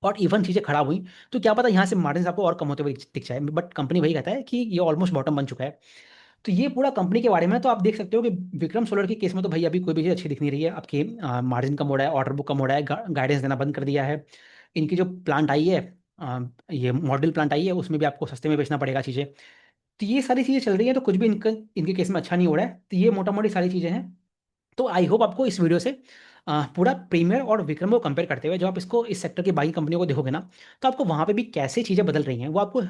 और इवन चीज़ें खराब हुई, तो क्या पता यहाँ से मार्जिन आपको और कम होते हुए दिख जाए, बट कंपनी वही कहता है कि ये ऑलमोस्ट बॉटम बन चुका है। तो ये पूरा कंपनी के बारे में। तो आप देख सकते हो कि विक्रम सोलर के केस में तो भाई अभी कोई भी चीज़ अच्छी दिख नहीं रही है। आपकी मार्जिन कम हो रहा है, ऑर्डर बुक कम हो रहा है, गाइडेंस देना बंद कर दिया है। इनकी जो प्लांट आई है, ये मॉडल प्लांट आई है, उसमें भी आपको सस्ते में बेचना पड़ेगा चीज़ें। तो ये सारी चीज़ें चल रही हैं, तो कुछ भी इनके केस में अच्छा नहीं हो रहा है। तो ये मोटा मोटी सारी चीज़ें हैं। तो आई होप आपको इस वीडियो से पूरा प्रीमियर और विक्रम को कंपेयर करते हुए, जब आप इसको इस सेक्टर की बाकी कंपनियों को देखोगे ना, तो आपको वहाँ पे भी कैसे चीज़ें बदल रही हैं, वो आपको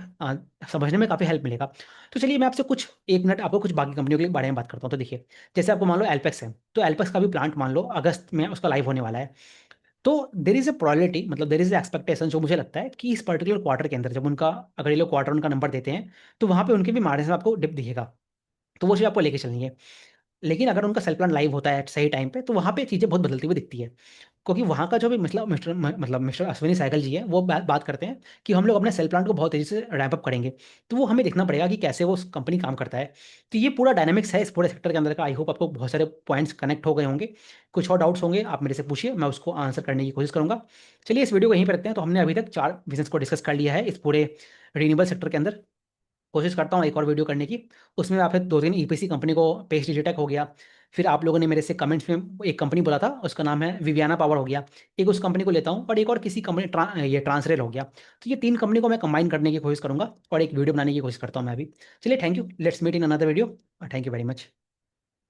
समझने में काफ़ी हेल्प मिलेगा। तो चलिए मैं आपसे कुछ 1 मिनट आपको कुछ बाकी कंपनियों के बारे में बात करता हूँ। तो देखिए, जैसे आपको मान लो एल्पेक्स है, तो एल्पेक्स का भी प्लांट मान लो अगस्त में उसका लाइव होने वाला है। तो देर इज़ ए प्रोबेबिलिटी, मतलब देर इज़ ए एक्सपेक्टेशन, जो मुझे लगता है कि इस पर्टिकुलर क्वार्टर के अंदर जब उनका, अगर ये लोग क्वार्टर उनका नंबर देते हैं, तो वहाँ पे उनके भी मार्जिन में आपको डिप दिखेगा। तो वो चीज़ आपको लेके चलनी है। लेकिन अगर उनका सेल प्लान लाइव होता है सही टाइम पे, तो वहाँ पे चीज़ें बहुत बदलती हुई दिखती है। क्योंकि वहाँ का जो भी मिस्टर अश्विनी सहगल जी है, वो बात करते हैं कि हम लोग अपने सेल प्लांट को बहुत तेज़ी से रैंप अप करेंगे। तो वो हमें देखना पड़ेगा कि कैसे वो कंपनी काम करता है। तो ये पूरा डायनामिक्स है इस पूरे सेक्टर के अंदर का। आई होप आपको बहुत सारे पॉइंट्स कनेक्ट हो गए होंगे। कुछ और डाउट्स होंगे आप मेरे से पूछिए, मैं उसको आंसर करने की कोशिश करूंगा। चलिए इस वीडियो को यहीं पर रखते हैं। तो हमने अभी तक 4 बिजनेस को डिस्कस कर लिया है इस पूरे रिन्यूएबल सेक्टर के अंदर। कोशिश करता हूँ एक और वीडियो करने की, उसमें आप 2-3 ईपीसी कंपनी को, पेज डिजिटेक हो गया, फिर आप लोगों ने मेरे से कमेंट्स में एक कंपनी बोला था, उसका नाम है विवियाना पावर हो गया, एक उस कंपनी को लेता हूँ, और एक और किसी कंपनी ये ट्रांसरेल हो गया। तो ये 3 कंपनी को मैं कंबाइन करने की कोशिश करूंगा और एक वीडियो बनाने की कोशिश करता हूँ मैं अभी। चलिए, thank you, let's meet in another video. Thank you very much.